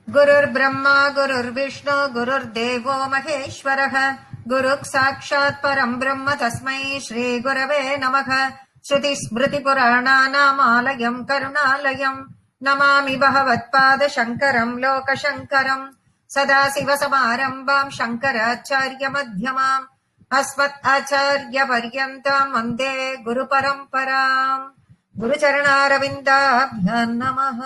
गुरुर्ब्रह्मा गुरुर्विष्णु गुरुर्देवो महेश्वरः गुरुः साक्षात् परम् ब्रह्म तस्मै श्रीगुरवे नमः। श्रुतिस्मृतिपुराणानामालयम् करुणालयम् नमामि भगवत्पादशङ्करम् लोकशङ्करम्। सदाशिवसमारम्भाम् शङ्कराचार्यमध्यमाम् अस्मत् आचार्यपर्यन्ताम् वन्दे गुरुपरम्पराम्। गुरुचरणारविन्दाभ्याम् नमः।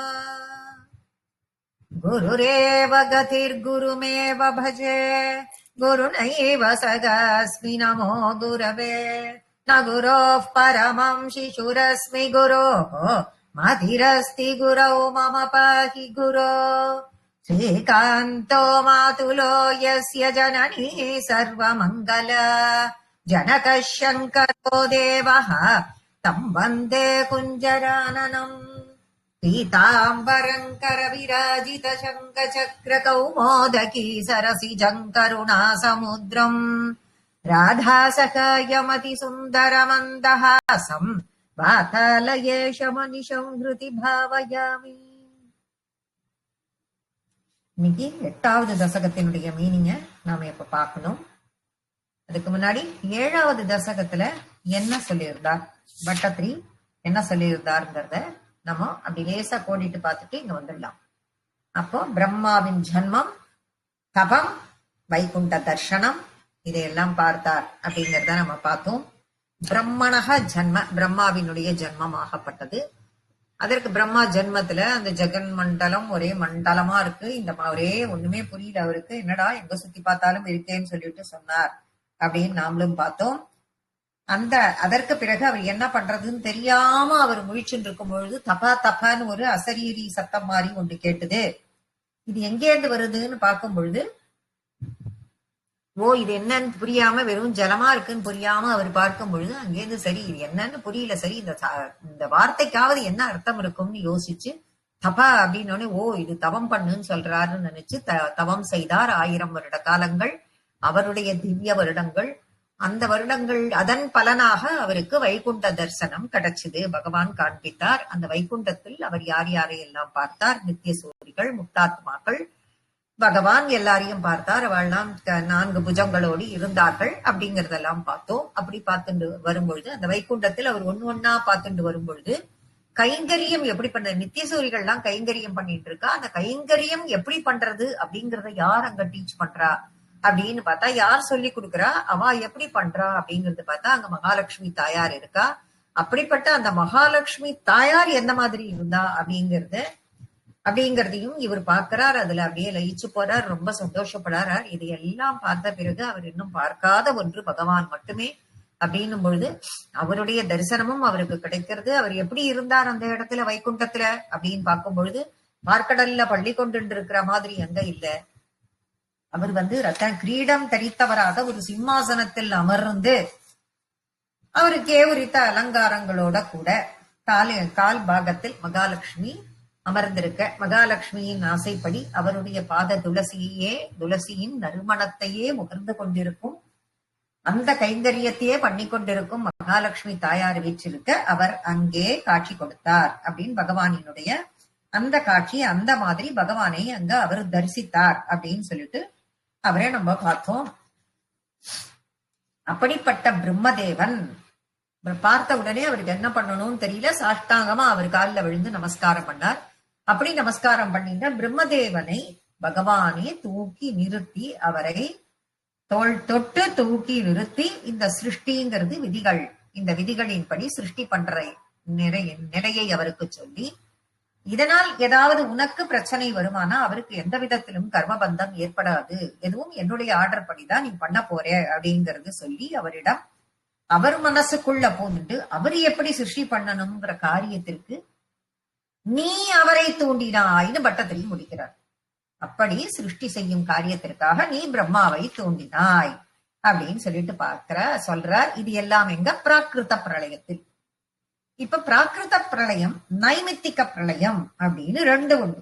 गुरुरेव गतिर्गुरुमेव भजे गुरुनैव सगास्मि नमो गुरवे न गुरोः परमं शिशुरस्मि गुरोः मतिरस्ति गुरौ मम पाहि गुरो श्रीकान्तो मातुलो यस्य जननी सर्वमङ्गल जनकः शङ्करो देवः तं वन्दे कुञ्जराननम् पीताम्बरम् करविराजित शङ्खचक्रकौमोदकी सरसिजम् करुणासमुद्रम् राधासखायमतिसुन्दरमन्दहासम् वातालयेशमनिशम् हृति भावयामि. இன்னைக்கு 8வது தசகத்தினுடைய மீனிங்க நாம இப்ப பார்க்கணும். அதுக்கு முன்னாடி 7வது தசகத்துல என்ன சொல்லியிருந்தார், பட்டத்ரி என்ன சொல்லியிருந்தாருங்கிறத நம்ம அப்படி லேசா கோடிட்டு பார்த்துட்டு இங்க வந்துடலாம். அப்போ பிரம்மாவின் ஜன்மம், தபம், வைகுண்ட தர்சனம் இதையெல்லாம் பார்த்தார் அப்படிங்கறத நம்ம பார்த்தோம். பிரம்மணக ஜன்ம, பிரம்மாவினுடைய ஜன்மமாகப்பட்டது. அதற்கு பிரம்மா ஜென்மத்துல அந்த ஜெகன் மண்டலம் ஒரே மண்டலமா இருக்கு. இந்த ஒரே ஒண்ணுமே புரியல அவருக்கு, என்னடா எங்க சுத்தி பார்த்தாலும் இருக்கேன்னு சொல்லிட்டு சொன்னார் அப்படின்னு நாமளும் பார்த்தோம். அதற்கு பிறகு அவர் என்ன பண்றதுன்னு தெரியாம அவர் முழிச்சுட்டு இருக்கும் பொழுது தபா தபான்னு ஒரு அசரீரி சத்தம் மாதிரி ஒன்று கேட்டுது. இது எங்கேருந்து வருதுன்னு பார்க்கும் பொழுது, ஓ இது என்னன்னு புரியாம வெறும் ஜலமா இருக்குன்னு புரியாம அவர் பார்க்கும் பொழுது அங்கேருந்து சரி இது என்னன்னு புரியல, சரி இந்த வார்த்தைக்காவது என்ன அர்த்தம் இருக்கும்னு யோசிச்சு தபா அப்படின்னு ஓ இது தவம் பண்ணுன்னு சொல்றாருன்னு நினைச்சு தவம் செய்தார். 1000 வருட காலங்கள் அவருடைய திவ்ய வருடங்கள். அந்த வருடங்கள் அதன் பலனாக அவருக்கு வைகுண்ட தரிசனம் கிடைச்சது. பகவான் காண்பித்தார். அந்த வைகுண்டத்தில் அவர் யார் யாரையெல்லாம் பார்த்தார், நித்திய சூரிகள், முக்தாத்மாக்கள், பகவான் எல்லாரையும் பார்த்தார். அவள்லாம் 4 புஜங்களோடு இருந்தார்கள் அப்படிங்கறதெல்லாம் பார்த்தோம். அப்படி பார்த்துட்டு வரும்பொழுது அந்த வைகுண்டத்தில் அவர் ஒண்ணா பார்த்துட்டு வரும்பொழுது கைங்கரியம் எப்படி பண்றது, நித்திய சூரிகள்லாம் கைங்கரியம் பண்ணிட்டு இருக்கா. அந்த கைங்கரியம் எப்படி பண்றது அப்படிங்கறத யார் அங்க டீச் பண்றா அப்படின்னு பார்த்தா, யார் சொல்லி கொடுக்கறா, அவ எப்படி பண்றா அப்படிங்கறது பார்த்தா அங்க மகாலட்சுமி தாயார் இருக்கா. அப்படிப்பட்ட அந்த மகாலட்சுமி தாயார் எந்த மாதிரி இருந்தா அப்படிங்கறதையும் இவர் பார்க்கிறார். அதுல அப்படியே லயிச்சு போறார், ரொம்ப சந்தோஷப்படுறார். இது எல்லாம் பார்த்த பிறகு அவர் இன்னும் பார்க்காத ஒன்று பகவான் மட்டுமே அப்படின்னும் பொழுது அவருடைய தரிசனமும் அவருக்கு கிடைக்கிறது. அவர் எப்படி இருந்தார் அந்த இடத்துல வைகுண்டத்துல அப்படின்னு பார்க்கும் பொழுது பார்க்கடல்ல பள்ளி கொண்டு இருக்கிற மாதிரி அங்க இல்ல. அவர் ரத்தன கிரீடம் தரித்தவராக ஒரு சிம்மாசனத்தில் அமர்ந்து அவருக்கே உரித்த அலங்காரங்களோட கூட கால் பாகத்தில் மகாலட்சுமி அமர்ந்திருக்க, மகாலட்சுமியின் ஆசைப்படி அவருடைய பாத துளசியின் நறுமணத்தையே முகர்ந்து கொண்டிருக்கும், அந்த கைங்கரியத்தையே பண்ணி கொண்டிருக்கும் மகாலட்சுமி தாயார் வீற்றிருக்க அவர் அங்கே காட்சி கொடுத்தார் அப்படின்னு பகவானினுடைய அந்த காட்சி, அந்த மாதிரி பகவானை அங்க அவர் தரிசித்தார் அப்படின்னு சொல்லிட்டு அவரே நம்ம பார்த்தோம். அப்படிப்பட்ட பிரம்மதேவன் பார்த்த உடனே அவருக்கு என்ன பண்ணணும்னு தெரியல, சாஷ்டாங்கமா அவர் காலில் விழுந்து நமஸ்காரம் பண்ணார். அப்படி நமஸ்காரம் பண்ணிட்ட பிரம்மதேவனை பகவானே தூக்கி நிறுத்தி, அவரை தோள் தொட்டு தூக்கி நிறுத்தி, இந்த சிருஷ்டிங்கிறது விதிகள், இந்த விதிகளின்படி சிருஷ்டி பண்ற நிலையை அவருக்கு சொல்லி, இதனால் ஏதாவது உனக்கு பிரச்சனை வருமானா அவருக்கு எந்த விதத்திலும் கர்மபந்தம் ஏற்படாது, எதுவும் என்னுடைய ஆர்டர் படிதான் நீ பண்ண போற அப்படிங்கறது சொல்லி அவரிடம் அவர் மனசுக்குள்ள போந்துட்டு அவர் எப்படி சிருஷ்டி பண்ணணுங்கிற காரியத்திற்கு நீ அவரை தூண்டினாய்னு பட்டத்திரி முடிக்கிறார். அப்படி சிருஷ்டி செய்யும் காரியத்திற்காக நீ பிரம்மாவை தூண்டினாய் அப்படின்னு சொல்லிட்டு சொல்றார். இது எல்லாம் எங்க பிராகிருத பிரளயத்தில். இப்ப பிராகிருத பிரளயம், நைமித்திக பிரளயம் அப்படின்னு 2 உண்டு.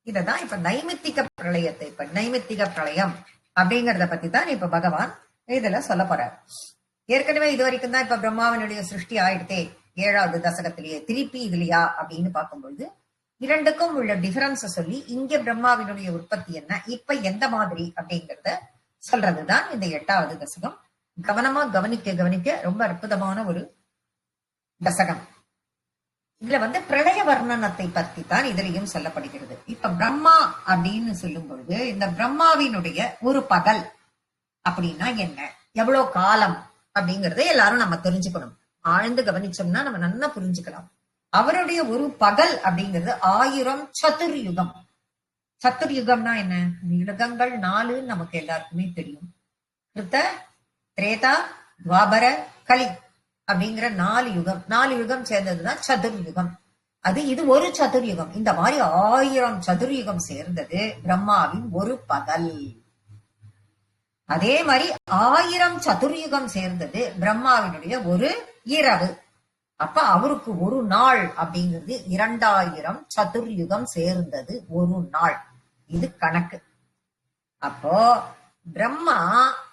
இததான் இப்ப நைமித்திக பிரளயத்தை, இப்ப நைமித்திக பிரளயம் அப்படிங்கறத பத்தி தான் இப்ப பகவான் இதுல சொல்ல போறார். ஏற்கனவே இது வரைக்கும் தான் இப்ப பிரம்மாவனுடைய சிருஷ்டி ஆயிடுத்தே 7வது தசகத்திலேயே, திருப்பி இதுலையா அப்படின்னு பார்க்கும்பொழுது இரண்டுக்கும் உள்ள டிஃபரன்ஸ் சொல்லி இங்க பிரம்மாவினுடைய உற்பத்தி என்ன, இப்ப எந்த மாதிரி அப்படிங்கறத சொல்றதுதான் இந்த 8வது தசகம். கவனமா கவனிக்க கவனிக்க ரொம்ப அற்புதமான ஒரு தசகம். இதுல பிரளய வர்ணனத்தை பத்தி தான் இதுலயும் சொல்லப்படுகிறது. இப்ப பிரம்மா அப்படின்னு சொல்லும் பொழுது இந்த பிரம்மாவினுடைய ஒரு பகல் அப்படின்னா என்ன, எவ்வளவு காலம் அப்படிங்கறத எல்லாரும் நம்ம தெரிஞ்சுக்கணும். ஆழ்ந்து கவனிச்சோம்னா நம்ம நல்லா புரிஞ்சுக்கலாம். அவருடைய ஒரு பகல் அப்படிங்கிறது 1000 சதுர்யுகம். சதுர்யுகம்னா என்ன, யுகங்கள் 4 நமக்கு எல்லாருக்குமே தெரியும். கிருத்த, திரேதா, துவாபர, கலி அப்படிங்கிற 4 யுகம். 4 யுகம் சேர்ந்ததுதான் சதுர்யுகம். இது ஒரு சதுர்யுகம். இந்த மாதிரி 1000 சதுர்யுகம் சேர்ந்தது பிரம்மாவின் ஒரு பகல். அதே மாதிரி 1000 சதுர்யுகம் சேர்ந்தது பிரம்மாவினுடைய ஒரு இரவு. அப்ப அவருக்கு ஒரு நாள் அப்படிங்கிறது 2000 சதுர்யுகம் சேர்ந்தது ஒரு நாள். இது கணக்கு. அப்போ பிரம்மா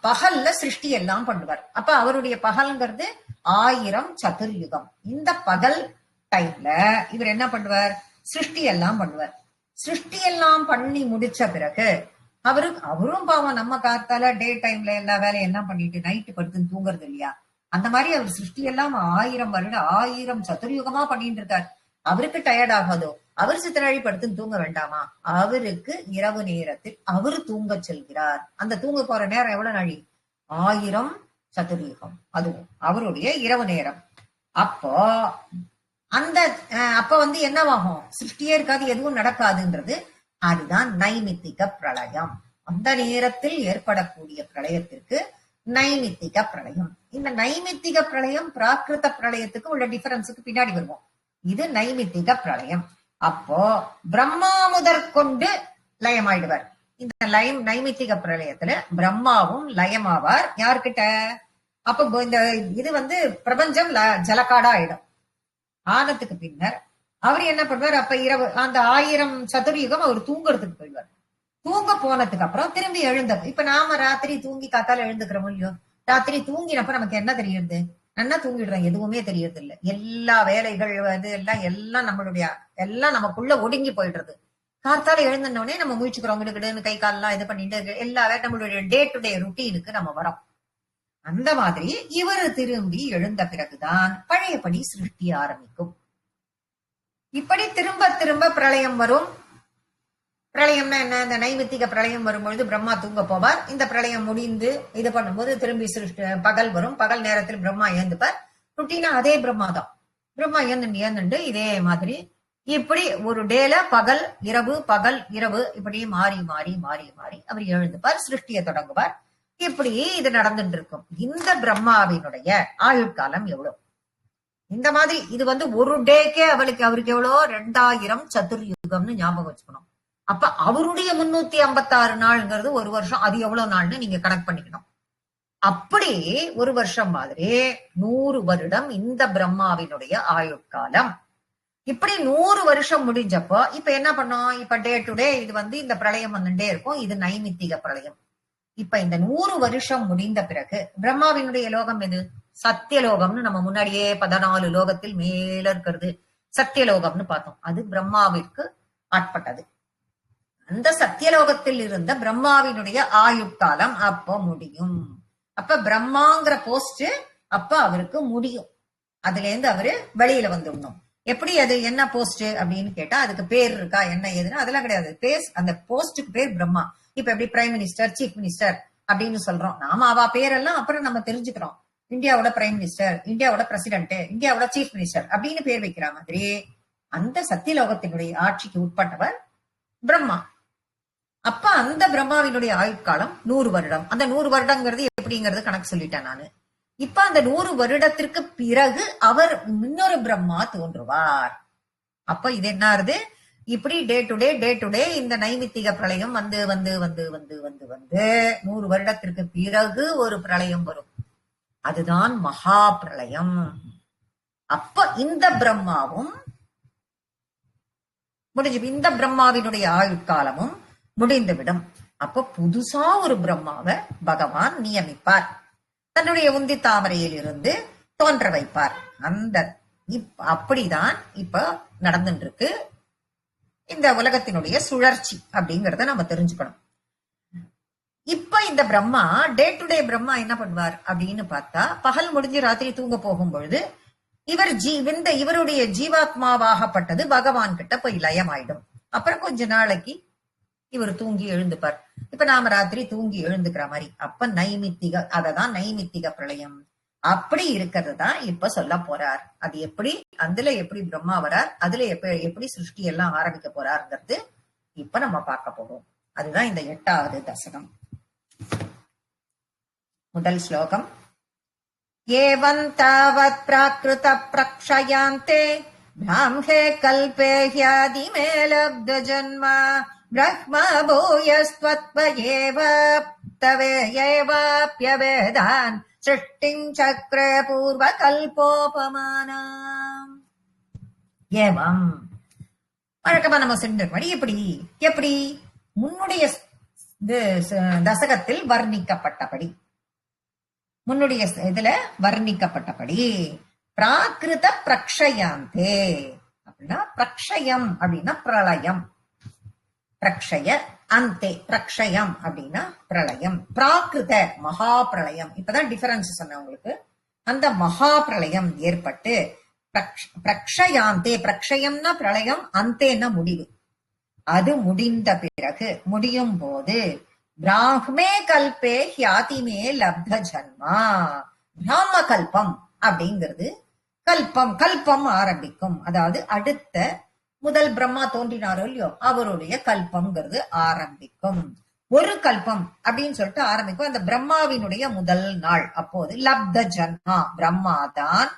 பகல்ல சிருஷ்டி எல்லாம் பண்ணுவார். அப்ப அவருடைய பகல்ங்கிறது 1000 சதுர்யுகம். இந்த பகல் டைம்ல இவர் என்ன பண்ணுவார், சிருஷ்டி எல்லாம் பண்ணுவார். சிருஷ்டி எல்லாம் பண்ணி முடிச்ச பிறகு அவரும் பாவம் நம்ம காத்தால டே டைம்ல எல்லா வேலையும் எல்லாம் பண்ணிட்டு நைட்டு படுத்துன்னு தூங்குறது இல்லையா, அந்த மாதிரி அவர் சிருஷ்டி எல்லாம் 1000 வருடம் 1000 சதுர்யுகமா பண்ணிட்டு இருக்கார். அவருக்கு டயர்ட் ஆகாதோ, அவர் சித்தனாழி படுத்துன்னு தூங்க வேண்டாமா, அவருக்கு இரவு நேரத்தில் அவரு தூங்க செல்கிறார். அந்த தூங்க போற நேரம் எவ்வளவு நாழி, 1000 சதுர்யுகம். அதுவும் அவருடைய இரவு நேரம். அப்போ அப்ப என்னவாகும், சிருஷ்டியே இருக்காது, எதுவும் நடக்காதுன்றது. அதுதான் நைமித்திக பிரளயம். அந்த நேரத்தில் ஏற்படக்கூடிய பிரளயத்திற்கு நைமித்திக பிரளயம். இந்த நைமித்திக பிரளயம் பிராகிருத பிரளயத்துக்கு உள்ள டிஃபரன்ஸுக்கு பின்னாடி வருவோம். இது நைமித்திக பிரளயம். அப்போ பிரம்மா முதற்கொண்டு லயமாயிடுவார். இந்த நைமித்திக பிரளயத்துல பிரம்மாவும் லயமாவார். யார்கிட்ட, அப்ப இந்த இது பிரபஞ்சம் ஜலக்காடா ஆயிடும். ஆனதுக்கு பின்னர் அவர் என்ன பண்ணுவார், அப்ப இரவு அந்த 1000 சதுர்யுகம் அவர் தூங்குறதுக்கு போயிடுவார். தூங்க போனதுக்கு அப்புறம் திரும்பி எழுந்தது. இப்ப நாம ராத்திரி தூங்கி காத்தால எழுந்துக்கிறோம் இல்லையோ, ராத்திரி தூங்கினப்ப நமக்கு என்ன தெரியுது, நல்லா தூங்கிடுறோம், எதுவுமே தெரியறது இல்ல. எல்லா வேலைகள் எல்லாம் நம்மளுடைய எல்லாம் நமக்குள்ள ஒடுங்கி போயிடுறது. காத்தால எழுந்தோடனே நம்ம முயற்சிக்கிறோம், கிடுன்னு கை காலெல்லாம் இது பண்ணிட்டு எல்லா நம்மளுடைய டே டு டே ருட்டீனுக்கு நம்ம வரோம். அந்த மாதிரி இவர் திரும்பி எழுந்த பிறகுதான் பழையபடி சிருஷ்டி ஆரம்பிக்கும். இப்படி திரும்ப திரும்ப பிரளயம் வரும். பிரளயம்னா என்ன, இந்த நைமித்திக பிரளயம் வரும்பொழுது பிரம்மா தூங்க போவார். இந்த பிரளயம் முடிந்து இது பண்ணும்போது திரும்பி பகல் வரும். பகல் நேரத்தில் பிரம்மா ஏந்துப்பார். ருட்டீனா அதே பிரம்மா தான். பிரம்மா ஏந்துண்டு இதே மாதிரி இப்படி ஒரு டேல பகல் இரவு பகல் இரவு இப்படி மாறி மாறி மாறி மாறி அவர் எழுந்துப்பார், சிருஷ்டியை தொடங்குவார். இப்படி இது நடந்துட்டு இருக்கும். இந்த பிரம்மாவினுடைய ஆயுட்காலம் எவ்வளவு, இந்த மாதிரி இது ஒரு டேக்கே அவருக்கு எவ்வளோ 2000 சதுர்யுகம்னு ஞாபகம் வச்சுக்கணும். அப்ப அவருடைய 356 நாள்ங்கிறது ஒரு வருஷம். அது எவ்வளவு நாள்னு நீங்க கணக்கு பண்ணிக்கணும். அப்படி ஒரு வருஷம் மாதிரி 100 வருடம் இந்த பிரம்மாவினுடைய ஆயுட்காலம். இப்படி 100 வருஷம் முடிஞ்சப்போ இப்ப என்ன பண்ணோம், இப்ப டே டு டே இது இந்த பிரளயம் வந்துட்டே இருக்கும். இது நைமித்திக பிரளயம். இப்ப இந்த 100 வருஷம் முடிந்த பிறகு பிரம்மாவினுடைய லோகம் எது, சத்தியலோகம்னு நம்ம முன்னாடியே 14 லோகத்தில் மேல இருக்கிறது சத்தியலோகம்னு பார்த்தோம். அது பிரம்மாவிற்கு ஆட்பட்டது. அந்த சத்தியலோகத்தில் இருந்த பிரம்மாவினுடைய ஆயுட்காலம் அப்போ முடியும். அப்ப பிரம்மாங்கிற போஸ்ட் அப்ப அவருக்கு முடியும். அதுல இருந்து அவரு வெளியில வந்துடணும். எப்படி, அது என்ன போஸ்ட் அப்படின்னு கேட்டா அதுக்கு பேர் இருக்கா என்ன ஏதுன்னா அதெல்லாம் கிடையாது. அந்த போஸ்டுக்கு பேர் பிரம்மா. இப்ப எப்படி பிரைம் மினிஸ்டர், சீஃப் மினிஸ்டர் அப்படின்னு சொல்றோம் நாம, அவ பேரெல்லாம் அப்புறம் நம்ம தெரிஞ்சுக்கிறோம். இந்தியாவோட பிரைம் மினிஸ்டர், இந்தியாவோட பிரசிடென்ட், இந்தியாவோட சீஃப் மினிஸ்டர் அப்படின்னு பேர் வைக்கிற மாதிரி அந்த சத்தியலோகத்தினுடைய ஆட்சிக்கு உட்பட்டவர் பிரம்மா. அப்ப அந்த பிரம்மாவினுடைய ஆயுட்காலம் 100 வருடம். அந்த 100 வருடங்கிறது எப்படிங்கிறது கணக்கு சொல்லிட்டேன் நானு. இப்ப அந்த 100 வருடத்திற்கு பிறகு அவர் இன்னொரு பிரம்மா தோன்றுவார். அப்ப இது என்ன ஆறுது, இப்படி டே டு டே இந்த நைமித்திக பிரளயம் வந்து வந்து வந்து வந்து வந்து வந்து 100 வருடத்திற்கு பிறகு ஒரு பிரளயம் வரும். அதுதான் மகா பிரளயம். அப்ப இந்த பிரம்மாவும் முடிஞ்சு, இந்த பிரம்மாவினுடைய ஆயுட்காலமும் முடிந்துவிடும். அப்ப புதுசா ஒரு பிரம்மாவை பகவான் நியமிப்பார். தன்னுடைய உந்தி தாமரையில் இருந்து தோன்ற வைப்பார். அப்படிதான் இப்ப நடந்துட்டு இருக்கு. இந்த உலகத்தினுடைய சுழற்சி அப்படிங்கறத நம்ம தெரிஞ்சுக்கணும். இப்ப இந்த Brahma day to day Brahma என்ன பண்ணுவார் அப்படின்னு பார்த்தா, பகல் முடிஞ்சு ராத்திரி தூங்க போகும் பொழுது இவருடைய ஜீவாத்மாவாகப்பட்டது பகவான் கிட்ட போய் லயமாயிடும். அப்புறம் கொஞ்ச நாளைக்கு இவர் தூங்கி எழுந்துப்பார். இப்ப நாம ராத்திரி தூங்கி எழுந்துக்கிற மாதிரி. அப்ப நைமித்திக, அததான் நைமித்திக பிரளயம். அப்படி இருக்கிறது தான் இப்ப சொல்ல போறார். அது எப்படி, அதுல எப்படி பிரம்மா வரார், அதுல எப்படி சிருஷ்டி எல்லாம் ஆரம்பிக்க போறாருங்கிறது இப்ப நம்ம பார்க்க போறோம். அதுதான் இந்த 8வது தசகம். முதல் ஸ்லோகம். ஏவம் தாவத் ப்ராக்ருத பிரக்ஷயாந்தே பிராம்ஹே கல்பே ஹ்யாதிமே லப்த ஜன்மா பிரம்ம பூயஸ்த்வத்வயேவ தவேயேவாப்யவேதான் சிருஷ்டிம் சக்ரே பூர்வ கல்போபமானம். ஏவம் வழக்கமா நம்ம சென்றபடி எப்படி முன்னுடைய தசகத்தில் வர்ணிக்கப்பட்டபடி, முன்னுடைய இதுல வர்ணிக்கப்பட்டபடி பிராகிருத பிரக்ஷயாந்தே அப்படின்னா, பிரக்ஷயம் அப்படின்னா பிரளயம், பிரக்ஷய அந்தே பிரக்ஷயம் அப்படின்னா பிரளயம், பிராகிருத மகா பிரளயம். இப்பதான் டிஃபரன்ஸ் சொன்ன உங்களுக்கு. அந்த மகா பிரளயம் ஏற்பட்டு பிரக்ஷயாந்தே, பிரக்ஷயம்னா பிரளயம், அந்தேன்னா முடிவு. அது முடிந்த பிறகு, முடியும் போது பிராஹ்மே கல்பே ஹ்யாதிமே லப்த ஜன்மா, பிராம கல்பம் அப்படிங்கிறது கல்பம் ஆரம்பிக்கும். அதாவது அடுத்த முதல் பிரம்மா தோன்றினாரோ இல்லையோ அவருடைய கல்பம்ங்கிறது ஆரம்பிக்கும். ஒரு கல்பம் அப்படின்னு சொல்லிட்டு ஆரம்பிக்கும் அந்த பிரம்மாவினுடைய முதல் நாள். அப்போது லப்த ஜன்மா, பிரம்மா தான்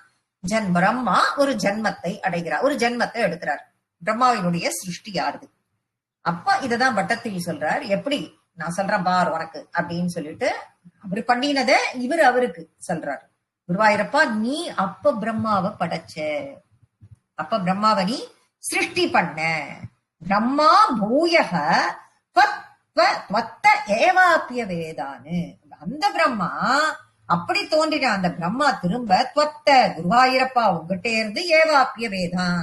பிரம்மா ஒரு ஜன்மத்தை அடைகிறார், ஒரு ஜன்மத்தை எடுக்கிறார். பிரம்மாவினுடைய சிருஷ்டி ஆறுது. அப்ப இததான் பட்டத்தில் சொல்றார். எப்படி நான் சொல்றேன் பார் உனக்கு அப்படின்னு சொல்லிட்டு அவர் பண்ணினத இவர் அவருக்கு சொல்றார். குருவாயிரப்பா, நீ அப்ப பிரம்மாவை படைச்ச, அப்ப பிரம்மாவை நீ சிருஷ்டி பண்ண. பிரம்மா பூயக ஏவாப்பிய வேதானு, அந்த பிரம்மா அப்படி தோன்றின அந்த பிரம்மா திரும்ப துவத்த குருவாயிரப்பா உங்ககிட்ட இருந்து ஏவாப்பிய வேதான்,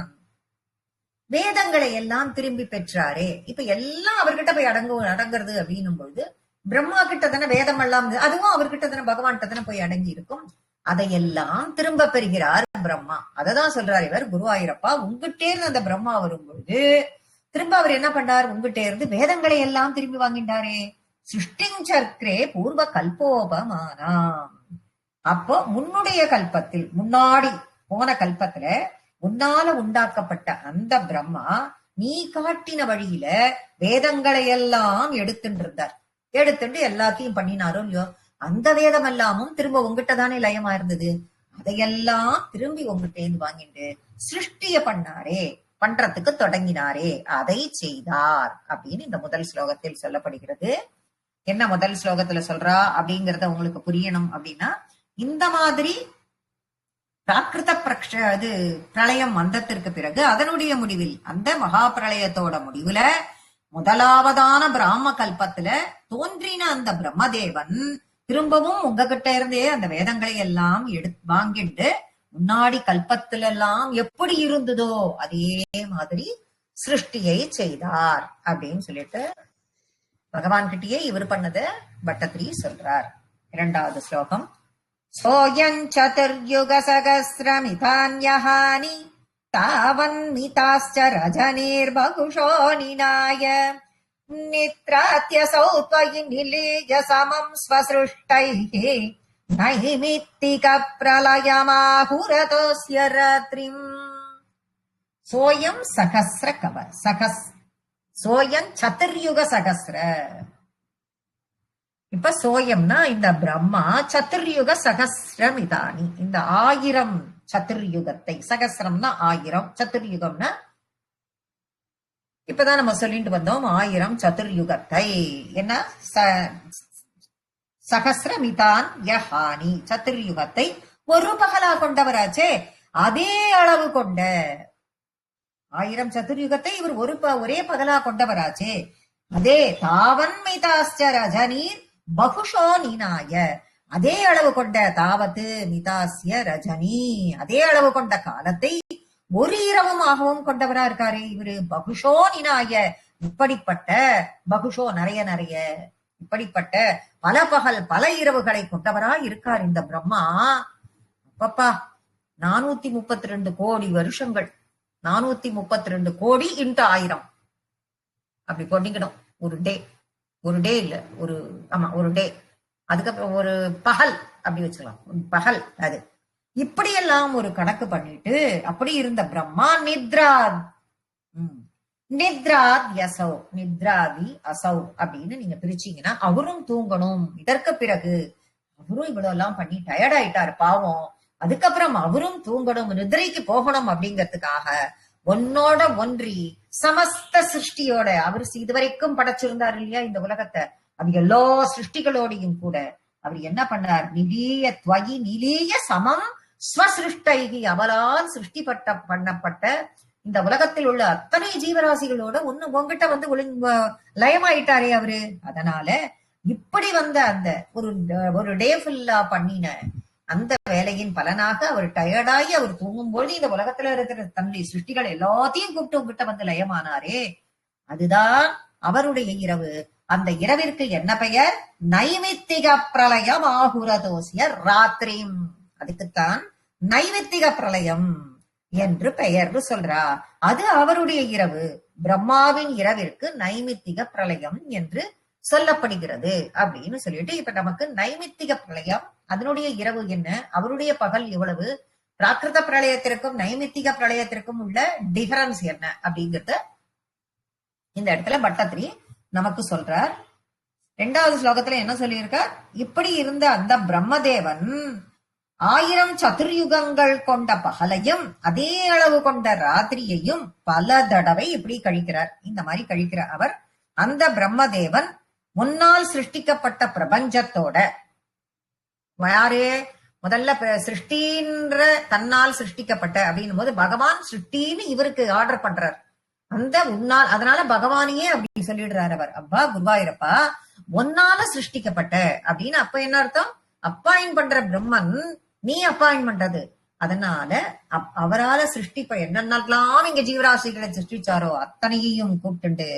வேதங்களை எல்லாம் திரும்பி பெற்றாரே. இப்ப எல்லாம் அவர்கிட்ட போய் அடங்குறது அப்படின்னும் பொழுது பிரம்மா கிட்ட தானே வேதம் எல்லாம், அதுவும் அவர்கிட்ட தானே பகவான் தானே போய் அடங்கி இருக்கும். அதையெல்லாம் திரும்ப பெறுகிறார் பிரம்மா. அததான் சொல்றாரு இவர், குருவாயிரப்பா உங்ககிட்டே இருந்து அந்த பிரம்மா வரும் பொழுது திரும்ப அவர் என்ன பண்ணார், உங்ககிட்ட இருந்து வேதங்களை எல்லாம் திரும்பி வாங்கிட்டாரே. சிருஷ்டிஞ்சக்ரே பூர்வ கல்போபமானாம். அப்போ முன்னுடைய கல்பத்தில், முன்னாடி போன கல்பத்துல உன்னால உண்டாக்கப்பட்ட அந்த பிரம்மா நீ காட்டின வழியில வேதங்களை எல்லாம் எடுத்துட்டு இருந்தார். எடுத்துட்டு எல்லாத்தையும் பண்ணினாரோ இல்லையோ, அந்த வேதம் எல்லாமும் திரும்ப உங்ககிட்ட தானே லயமா இருந்தது. அதையெல்லாம் திரும்பி உங்ககிட்ட இருந்து வாங்கிட்டு சிருஷ்டிய பண்ணாரே, பண்றதுக்கு தொடங்கினாரே, அதை செய்தார் அப்படின்னு இந்த முதல் ஸ்லோகத்தில் சொல்லப்படுகிறது. என்ன முதல் ஸ்லோகத்துல சொல்றா அப்படிங்கறத உங்களுக்கு புரியணும் அப்படின்னா, இந்த மாதிரி பிராகிருத பிரளயம் வந்ததற்கு பிறகு அதனுடைய முடிவில், அந்த மகா பிரளயத்தோட முடிவுல முதலாவதான பிராம கல்பத்துல தோன்றின அந்த பிரம்மதேவன் திரும்பவும் உங்ககிட்ட இருந்தே அந்த வேதங்களை எல்லாம் வாங்கிட்டு முன்னாடி கல்பத்துல எல்லாம் எப்படி இருந்ததோ அதே மாதிரி சிருஷ்டியை செய்தார் அப்படின்னு சொல்லிட்டு பகவான் கிட்டயே இவர் பண்ணத பட்டத்திரி சொல்றார். 2வது ஸ்லோகம். சோயம் சதுர்யுக சகஸ்ரமிதான்யஹானி தாவன்மிதாஸ்ச ரஜனீர் பகுஷோ நிநாய நித்ராத்யசௌ த்வயி நிலீய சமம் ஸ்வசிருஷ்டைஹி நைமித்திக பிரளயமாஹுரதோஸ்ய ராத்ரிம். சோயம் சகஸ்ர சோயம் சதுர்யுக சகஸ்ர. இப்ப சோயம்னா இந்த பிரம்மா, சதுர்யுக சகஸ்ரம் இதானி, இந்த 1000 சதுர்யுகத்தை, சகஸ்ரம்னா 1000, சதுர்யுகம்னா இப்பதான் நம்ம சொல்லிட்டு வந்தோம் 1000 சதுர்யுகத்தை. என்ன சகஸ்ரமிதான் யஹானி, சதுர்யுகத்தை ஒரு பகலா கொண்டவராச்சே, அதே அளவு கொண்ட 1000 சதுர்யுகத்தை இவர் ஒரே பகலா கொண்டவராச்சே, அதே தாவன்மிதாஸ்ச ரஜனீர் பகுஷோ நிநாய, அதே அளவு கொண்ட தாவத்து மிதாஸ்ய ரஜனி, அதே அளவு கொண்ட காலத்தை ஒரு இரவும் ஆகவும் கொண்டவரா இருக்காரு இவரு. பகுஷோ நினாய, இப்படிப்பட்ட பகுஷோ நிறைய நிறைய, இப்படிப்பட்ட பல பகல் பல இரவுகளை கொண்டவரா இருக்கார் இந்த பிரம்மா. அப்பப்பா, 432 கோடி வருஷங்கள், 432 கோடி இன்ட்டு 1000 அப்படி பண்ணிக்கணும். ஒரு டே, ஒரு டே இல்ல, ஒரு ஆமா ஒரு டே, அதுக்கப்புறம் ஒரு பகல் அப்படி வச்சுக்கலாம், பகல். அது இப்படியெல்லாம் ஒரு கணக்கு பண்ணிட்டு அப்படி இருந்த பிரம்மா நித்ராத், நித்ராத் யசௌ, நித்ராதி அசௌ அப்படின்னு நீங்க பிரிச்சீங்கன்னா அவரும் தூங்கணும். இதற்கு பிறகு அவரும் இவ்வளவு எல்லாம் பண்ணி டயர்ட் ஆயிட்டாரு பாவம். அதுக்கப்புறம் அவரும் தூங்கணும், நிதிரைக்கு போகணும் அப்படிங்கிறதுக்காக ஒன்னோட ஒன்றி சமஸ்த சிருஷ்டியோட, அவர் இதுவரைக்கும் படைச்சிருந்தார் இல்லையா இந்த உலகத்தை, அது எல்லா சிருஷ்டிகளோடையும் கூட அவர் என்ன பண்ணார், நிலீய துவகி நிலீய சமம் ஸ்வசிருஷ்டைகி, அவளால் சிருஷ்டி பண்ணப்பட்ட இந்த உலகத்தில் உள்ள அத்தனை ஜீவராசிகளோட ஒண்ணு உங்ககிட்ட வந்து லயமாயிட்டாரே அவரு. அதனால இப்படி வந்த அந்த ஒரு டே ஃபுல்லா பண்ணின அந்த வேலையின் பலனாக அவர் டயர்டாகி அவர் தூங்கும்போது இந்த உலகத்துல இருக்கிற தன்னுடைய சிருஷ்டிகள் எல்லாத்தையும் கூப்பிட்டு உங்ககிட்ட வந்து லயமானாரே, அதுதான் அவருடைய இரவு. அந்த இரவிற்கு என்ன பெயர், நைமித்திக பிரளயம் ஆகுரதோசிய ராத்திரிம். அதுக்குத்தான் நைமித்திக பிரளயம் என்று பெயர்னு சொல்றா. அது அவருடைய இரவு, பிரம்மாவின் இரவிற்கு நைமித்திக பிரளயம் என்று சொல்லப்படுகிறது அப்படின்னு சொல்லிட்டு, இப்ப நமக்கு நைமித்திக பிரளயம் அதனுடைய இரவு என்ன, அவருடைய பகல் எவ்வளவு, பிராகிருத பிரளயத்திற்கும் நைமித்திக பிரளயத்திற்கும் உள்ள டிஃபரன்ஸ் என்ன அப்படிங்கறத இந்த இடத்துல பட்டத்திரி நமக்கு சொல்றார். 2வது ஸ்லோகத்துல என்ன சொல்லியிருக்கார், இப்படி இருந்த அந்த பிரம்மதேவன் 1000 சதுர்யுகங்கள் கொண்ட பகலையும் அதே அளவு கொண்ட ராத்திரியையும் பல தடவை இப்படி கழிக்கிறார். இந்த மாதிரி கழிக்கிற அவர், அந்த பிரம்மதேவன் முன்னால் சிருஷ்டிக்கப்பட்ட பிரபஞ்சத்தோட, யாரு முதல்ல சிருஷ்டின்ற தன்னால் சிருஷ்டிக்கப்பட்ட அப்படின்னும் போது பகவான் சிருஷ்டின்னு இவருக்கு ஆர்டர் பண்றார். அந்த உன்னால், அதனால பகவானையே அப்படி சொல்லிடுறாரு அவர். அப்பா குருவாயிரப்பா, ஒன்னால சிருஷ்டிக்கப்பட்ட அப்படின்னு அப்ப என்ன அர்த்தம், அப்பாயின் பண்ற பிரம்மன் நீ அப்பாயின் பண்றது. அதனால அவரால சிருஷ்டிப்ப என்னென்னலாம் இங்க ஜீவராசிகளை சிருஷ்டிச்சாரோ அத்தனையையும் கூப்பிட்டு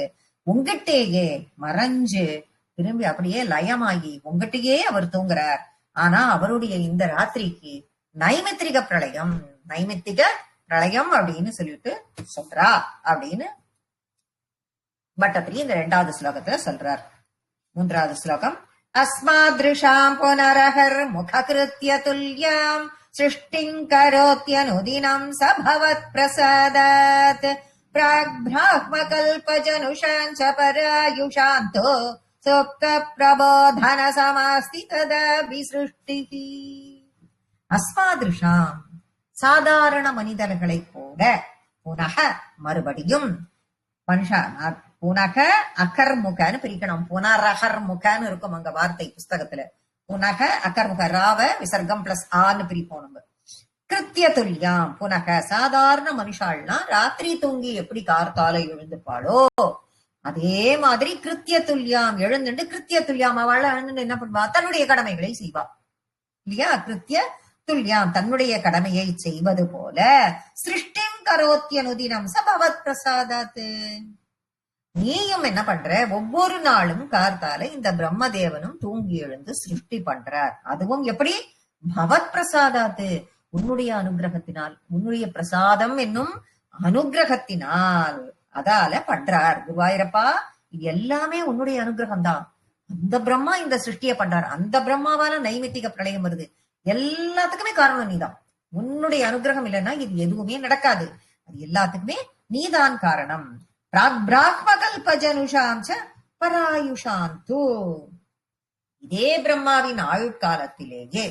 உங்ககிட்டேயே மறைஞ்சு திரும்பி அப்படியே லயமாகி உங்ககிட்டயே அவர் தூங்குறார். ஆனா அவருடைய இந்த ராத்திரிக்கு நைமித்திக பிரளயம், நைமித்திக பிரளயம் அப்படின்னு சொல்லிட்டு சொல்றா அப்படின்னு பட்டத்திரி இந்த 2வது ஸ்லோகத்துல சொல்றார். 3வது ஸ்லோகம், அஸ்மாத்ருஷாம் புனரஹர் முககிருத்ய துல்யாம் சிருஷ்டிங் கரோத்யனுதினம் சபவத் பிரசாதாத் பிராக் பிராஹ்ம கல்பஜனுஷாஞ்ச பராயுஷாந்தோ சோப்த பிரபோதன சமாஸ்தி ததா விசிருஷ்டிஹி. அஸ்மாத்ருஷாம், சாதாரண மனிதர்களை போல, புனக மறுபடியும், மனுஷா புனக அகர்முகன்னு பிரிக்கணும், புனரகர்முகன்னு இருக்கும் அங்க வார்த்தை புஸ்தகத்துல. புனக அகர்முக, ராவ விசர்க்கம் பிளஸ் ஆன்னு பிரிப்போம் நம்ம. கிருத்திய துல்யாம், புனக சாதாரண மனுஷாள்னா ராத்திரி தூங்கி எப்படி கார்த்தால எழுந்துப்பாளோ அதே மாதிரி கிருத்திய துல்யாம் எழுந்துட்டு, கிருத்திய துல்யாம் அவள் எழுந்து என்ன பண்ணுவா, தன்னுடைய கடமைகளை செய்வா இல்லையா. கிருத்திய துல்யாம் தன்னுடைய கடமையை செய்வது போல, சிருஷ்டிம் கரோத்யனுதினம் சபவத் பிரசாதாத், நீயும் என்ன பண்ற, ஒவ்வொரு நாளும் கார்த்தால இந்த பிரம்மதேவனும் தூங்கி எழுந்து சிருஷ்டி பண்றார். அதுவும் எப்படி, பவத் பிரசாதாத்து, உன்னுடைய அனுகிரகத்தினால், உன்னுடைய பிரசாதம் என்னும் அனுகிரகத்தினால் அதால பண்றார். குருவாயிரப்பா, இது எல்லாமே உன்னுடைய அனுகிரகம் தான். அந்த பிரம்மா இந்த சிருஷ்டியை பண்றார், அந்த பிரம்மாவால நைமித்திக பிரளயம் வருது, எல்லாத்துக்குமே காரணம் நீதான். உன்னுடைய அனுகிரகம் இல்லைன்னா இது எதுவுமே நடக்காது, அது எல்லாத்துக்குமே நீதான் காரணம். பிராக்மகல்பஜனுஷாம் ச பராயுஷாந்து, இதே பிரம்மாவின் ஆயுட்காலத்திலேயே,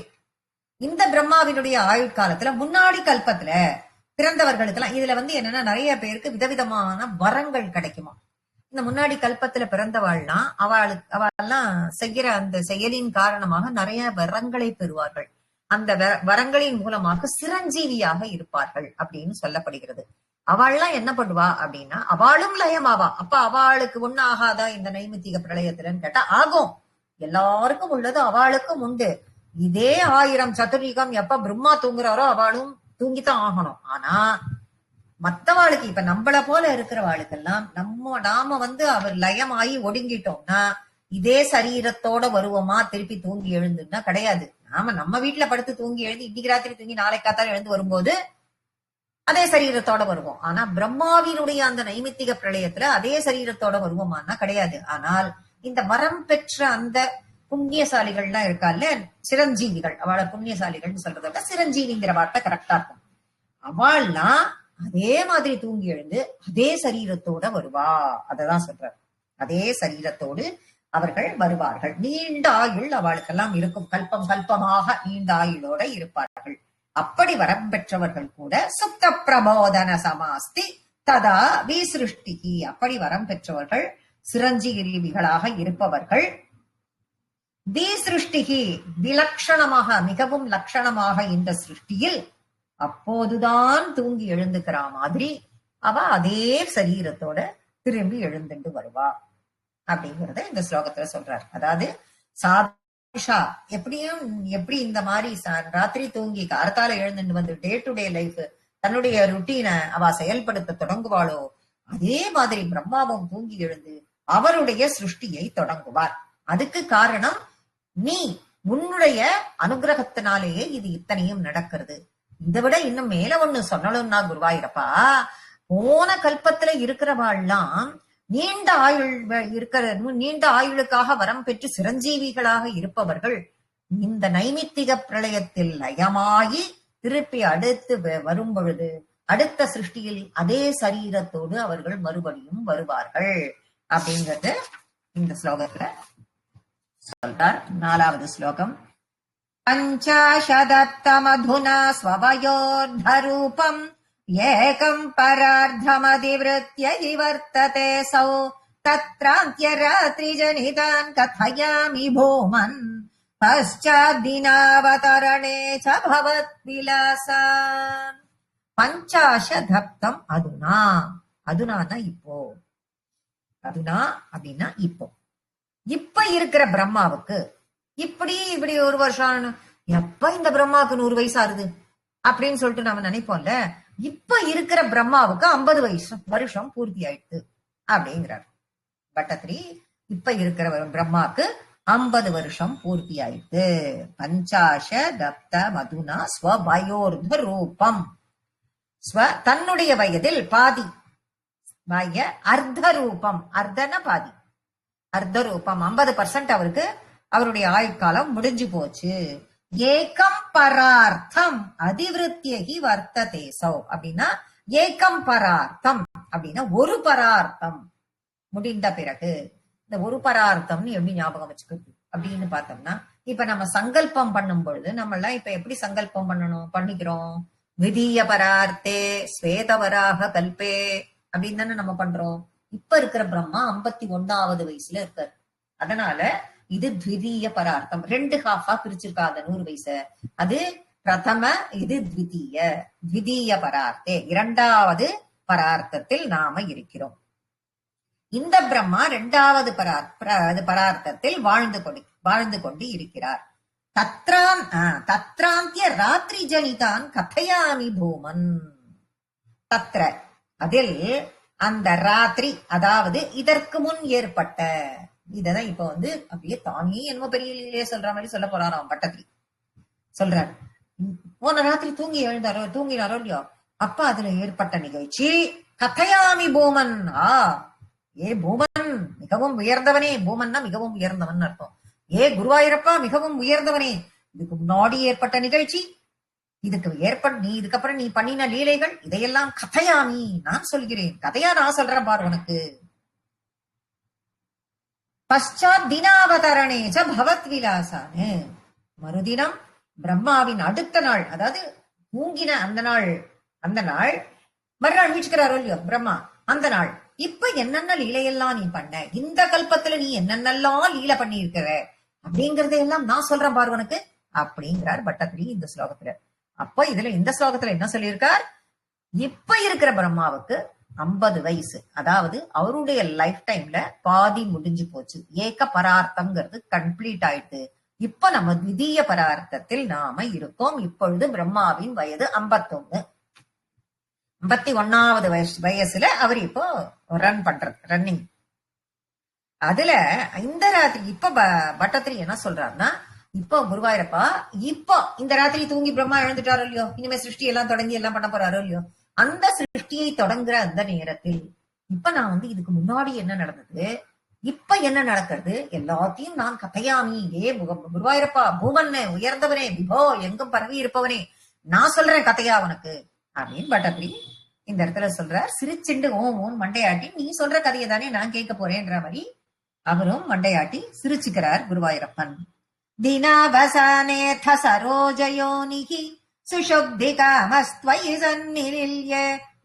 இந்த பிரம்மாவினுடைய ஆயுட்காலத்துல முன்னாடி கல்பத்துல பிறந்தவர்களுக்கெல்லாம், இதுல வந்து என்னன்னா நிறைய பேருக்கு விதவிதமான வரங்கள் கிடைக்குமா. இந்த முன்னாடி கல்பத்துல பிறந்தவாள்னா அவெல்லாம் செய்கிற அந்த செயலின் காரணமாக நிறைய வரங்களை பெறுவார்கள். அந்த வரங்களின் மூலமாக சிரஞ்சீவியாக இருப்பார்கள் அப்படின்னு சொல்லப்படுகிறது. அவள்லாம் என்ன பண்ணுவா அப்படின்னா, அவளும் லயமாவா. அப்ப அவளுக்கு ஒண்ணு ஆகாதா இந்த நைமித்திக பிரளயத்துலன்னு கேட்டா ஆகும். எல்லாருக்கும் உள்ளது அவளுக்கும் உண்டு. இதே 1000 சதுர்யுகம் எப்ப பிரம்மா தூங்குறாரோ அவளும் தூங்கித்தான் ஆகணும். ஆனா மத்தவாளுக்கு இப்ப நம்மள போல இருக்கிறவாளுக்கெல்லாம் நாம அவர் லயமாயி ஒடுங்கிட்டோம்னா இதே சரீரத்தோட வருவோமா திருப்பி தூங்கி எழுந்துன்னா கிடையாது. நம்ம வீட்டுல படுத்து தூங்கி எழுந்து இன்னைக்கு ராத்திரி தூங்கி நாளைக்கு காத்தால எழுந்து வரும்போது அதே சரீரத்தோட வருவோம். ஆனா பிரம்மாவினுடைய அந்த நைமித்திக பிரளயத்துல அதே சரீரத்தோட வருவோமான்னா கிடையாது. ஆனால் இந்த வரம் பெற்ற அந்த புண்ணியசாலிகள்லாம் இருக்கால, சிரஞ்சீவிகள், அவளை புண்ணியசாலிகள்னு சொல்றத விட சிரஞ்சீவிங்கிற வார்த்தை கரெக்டா இருக்கும். அவள்லாம் அதே மாதிரி தூங்கி எழுந்து அதே சரீரத்தோட வருவா. அததான் சொல்றார். அதே சரீரத்தோடு அவர்கள் வருவார்கள். நீண்ட ஆயுள் அவளுக்கெல்லாம் இருக்கும். கல்பம் கல்பமாக நீண்ட ஆயுளோட இருப்பார்கள். அப்படி வரம் பெற்றவர்கள் கூட சுப்த பிரபோதன சமாஸ்தி ததா விசிருஷ்டிகி. அப்படி வரம் பெற்றவர்கள் சிரஞ்சீவிகளாக இருப்பவர்கள் விசிருஷ்டிகி விலட்சணமாக, மிகவும் லட்சணமாக இந்த சிருஷ்டியில் அப்போதுதான் தூங்கி எழுந்துக்கிற மாதிரி அவ அதே சரீரத்தோட திரும்பி எழுந்துட்டு வருவா அப்படிங்கறத இந்த ஸ்லோகத்துல சொல்றார். அதாவது சாதிஷா எப்படி இந்த மாதிரி ராத்திரி தூங்கி கார்த்தால எழுந்துட்டு வந்து டே டு டே லைஃப் தன்னுடைய ருட்டீனை அவ செயல்படுத்த தொடங்குவாளோ அதே மாதிரி பிரம்மாவும் தூங்கி எழுந்து அவருடைய சிருஷ்டியை தொடங்குவார். அதுக்கு காரணம் நீ உன்னுடைய அனுகிரகத்தினாலேயே இது இத்தனையும் நடக்கிறது. இதை விட இன்னும் மேல ஒண்ணு சொல்லணும்னா குருவாயிரப்பா, போன கல்பத்துல இருக்கிறவாள்லாம் நீண்ட ஆயுளுக்காக வரம் பெற்று சிரஞ்சீவிகளாக இருப்பவர்கள் இந்த நைமித்திக பிரளயத்தில் லயமாகி திருப்பி அடுத்து வரும் பொழுது அடுத்த சிருஷ்டியில் அதே சரீரத்தோடு அவர்கள் மறுபடியும் வருவார்கள் அப்படிங்கிறது இந்த ஸ்லோகத்துல சொல்றார். 4வது ஸ்லோகம். பஞ்சாஷதத்தமதுனா ஸ்வவயோர்தரூபம் ஏகம் பரார்த்தமதிவ்ருத்ய வர்த்ததே சௌ தத்ராந்த்யராத்ரிஜனிதான் கதயாமி பூமன் பశ్చాద్దినావతరణே ச பவத் விலாசான். பஞ்சாஷதப்தம் அதுனா, அதுனானா இப்போ, அதுனா அப்படின்னா இப்போ, இப்ப இருக்கிற பிரம்மாவுக்கு இப்படி ஒரு வருஷம், எப்ப இந்த பிரம்மாவுக்கு 100 வயசு ஆறுது அப்படின்னு சொல்லிட்டு நம்ம நினைப்போம்ல. இப்ப இருக்கிற பிரம்மாவுக்கு 50 வருஷம் பூர்த்தி ஆயிடுது அப்படிங்கிறார் பட்டத்திரி. இப்ப இருக்கிற பிரம்மாவுக்கு 50 வருஷம் பூர்த்தி ஆயிடுது. பஞ்சாஷ தப்த மதுனா ஸ்வவயோர்த ரூபம். தன்னுடைய வயதில் பாதி வய அர்த்த ரூபம், அர்த்தன பாதி, அர்த்த ரூபம் 50% அவருக்கு அவருடைய ஆயுட்காலம் முடிஞ்சு போச்சு. ஏகம் பரார்த்தம் அதிவிருத்தியகி வர்த்ததே சௌ அப்படின்னா ஏகம் பரார்த்தம் அப்படின்னா ஒரு பரார்த்தம் முடிந்த பிறகு. இந்த ஒரு பரார்த்தம்னு எப்படி ஞாபகம் வச்சுக்கிறது அப்படின்னு பார்த்தோம்னா, இப்ப நம்ம சங்கல்பம் பண்ணும் பொழுது நம்ம எல்லாம் இப்ப எப்படி சங்கல்பம் பண்ணிக்கிறோம்? விதிய பரார்த்தே ஸ்வேதவராக கல்பே அப்படின்னு தானே நம்ம பண்றோம். இப்ப இருக்கிற பிரம்மா 51வது வயசுல இருக்காரு. அதனால இது த்விதீய பரார்த்தம். 2 ஹாஃபா பிரிச்சிருக்கா அந்த 100 வயசு. அது பிரதம, இது த்விதீய பரார்த்தே, 2வது பரார்த்தத்தில் நாம இருக்கிறோம். இந்த பிரம்மா 2வது பரார்த்தத்தில் வாழ்ந்து கொண்டு இருக்கிறார். தத்ராந்திய ராத்திரி ஜனிதான் கதையாமி பூமன். தத்ர அதில் அந்த ராத்திரி, அதாவது இதற்கு முன் ஏற்பட்ட, இததான் இப்ப அப்படியே தானே என்னமோ பெரிய லீலையே சொல்ற மாதிரி சொல்ல போறாராம் பட்டத்திரி. சொல்றாரு, போன ராத்திரி தூங்கினாரோ இல்லையோ, அப்ப அதுல ஏற்பட்ட நிகழ்ச்சி கதையாமி பூமன். ஏ பூமன் மிகவும் உயர்ந்தவனே, பூமன்னா மிகவும் உயர்ந்தவன் அர்த்தம். ஏ குருவாயூரப்பா மிகவும் உயர்ந்தவனே, இதுக்கு முன்னாடி ஏற்பட்ட நிகழ்ச்சி, இதுக்கப்புறம் நீ பண்ணின லீலைகள், இதையெல்லாம் கதையாமி நான் சொல்கிறேன், கதையா நான் சொல்றேன் பார் உனக்கு. பశ్చాద్దినావతரணேச பவத் விலாசானு. மறுதினம் பிரம்மாவின் அடுத்த நாள், அதாவது தூங்கின அந்த நாள் மறுநாள் மீட்கிறாரோ இல்லையோ பிரம்மா, அந்த நாள் இப்ப என்னென்ன லீலையெல்லாம் நீ பண்ண, இந்த கல்பத்துல நீ என்னென்னலாம் லீலை பண்ணி இருக்கிற அப்படிங்கறதையெல்லாம் நான் சொல்றேன் பார் உனக்கு அப்படிங்கிறார் பட்டத்திரி இந்த ஸ்லோகத்துல. அப்ப இதுல இந்த ஸ்லோகத்துல என்ன சொல்லியிருக்கார்? இப்ப இருக்கிற பிரம்மாவுக்கு 50 வயசு, அதாவது அவருடைய லைஃப் டைம்ல பாதி முடிஞ்சு போச்சு. ஏக பரார்த்தம்ங்கிறது கம்ப்ளீட் ஆயிட்டு இப்ப நம்ம த்விதீய பரார்த்தத்தில் நாம இருக்கோம். இப்பொழுது பிரம்மாவின் வயது 51. 51வது வயசுல அவர் இப்போ ரன் பண்றது, ரன்னிங். அதுல இந்த ராத்திரி இப்ப பட்டத்திரி என்ன சொல்றாருன்னா, இப்போ குருவாயூரப்பா இப்போ இந்த ராத்திரி தூங்கி பிரம்மா எழுந்துட்டாரோ இல்லையோ, இனிமே சிருஷ்டி எல்லாம் தொடங்கி எல்லாம் பண்ண போறாரோ இல்லையோ, அந்த சிருஷ்டியை தொடங்குற அந்த நேரத்தில் இப்ப நான் வந்து இதுக்கு முன்னாடி என்ன நடந்தது, இப்ப என்ன நடக்கிறது எல்லாத்தையும் நான் கதையாமி. குருவாயூரப்பா, பூமன்னே, உயர்ந்தவனே, விபோ, எங்கும் பரவி இருப்பவனே, நான் சொல்றேன் கதையா உனக்கு அப்படின்னு பட்டத்திரி இந்த இடத்துல சொல்றார். சிரிச்சுண்டு ஓம் மண்டையாட்டி நீ சொல்ற கதையை தானே நான் கேட்க போறேன்ற மாதிரி அவரும் மண்டையாட்டி சிரிச்சுக்கிறார் குருவாயூரப்பன். தினாவசானேத சரோஜயோனிகி சுஷுப்திகாமஸ்த்வயி சந்நிரில்ய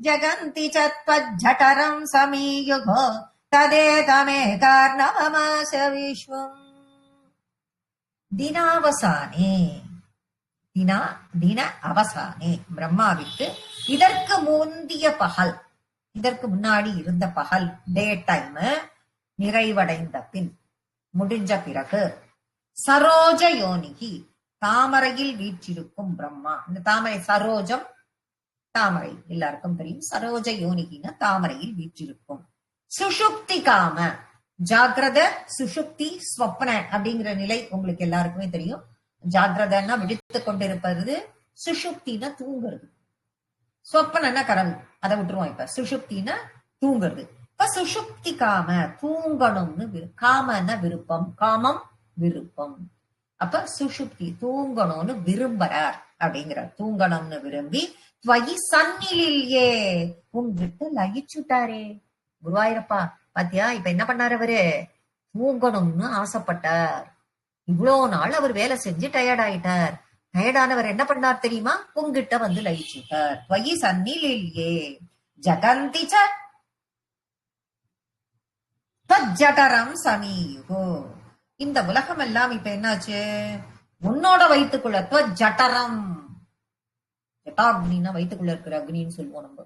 ஜகந்தி சத்வஜ்ஜடரம் சமீயுகோ ததேதமே கார்ணவமாச விஸ்வம். தினாவசானே, தின அவசானே, பிரம்மாவிற்கு இதற்கு முந்திய பகல், இதற்கு முன்னாடி இருந்த பகல், டே டைம் நிறைவடைந்த பின், முடிஞ்ச பிறகு, சரோஜ யோனிகி, தாமரையில் வீற்றிருக்கும் பிரம்மா. இந்த தாமரை சரோஜம், தாமரை எல்லாருக்கும் தெரியும். சரோஜ யோனிகின்னா தாமரையில் வீற்றிருக்கும். சுஷுப்தி காம, ஜாகிரத, சுஷுப்தி, ஸ்வப்ன அப்படிங்கிற நிலை உங்களுக்கு எல்லாருக்குமே தெரியும். ஜாகிரதன்னா விழித்துக் கொண்டிருப்பது, சுஷுப்தினா தூங்குறது, ஸ்வப்னா கனவு, அதை விட்டுருவோம். இப்ப சுஷுப்தினா தூங்குறது. இப்ப சுஷுப்தி காம, தூங்கணும்னு, காமன்னா விருப்பம், காமம் விருப்பம். அப்ப சுஷுப்தி தூங்கணும்னு விரும்புறார் அப்படிங்கிறார். தூங்கணும்னு விரும்பி துவயி சந்நிலில்யே, உங்கிட்ட லயிச்சுட்டாரே. குருவாயூரப்பா பாத்தியா இப்ப என்ன பண்ணாரு அவரு, தூங்கணும்னு ஆசைப்பட்டார். இவ்வளவு நாள் அவர் வேலை செஞ்சு டயர்ட் ஆயிட்டார். டயர்டானவர் என்ன பண்ணார் தெரியுமா, உங்கிட்ட வந்து லயிச்சுட்டார். துவயி சந்நிலில்யே ஜகந்தி சஜ்ஜடரம் சமீயுகோ. இந்த உலகம் எல்லாம் இப்ப என்னாச்சு, உன்னோட வயிற்றுக்குள்ள ஜட்டரம், ஜட்டாக்னின்னா வயிற்றுக்குள்ள இருக்கிற அக்னின்னு சொல்லுவோம் நம்ம.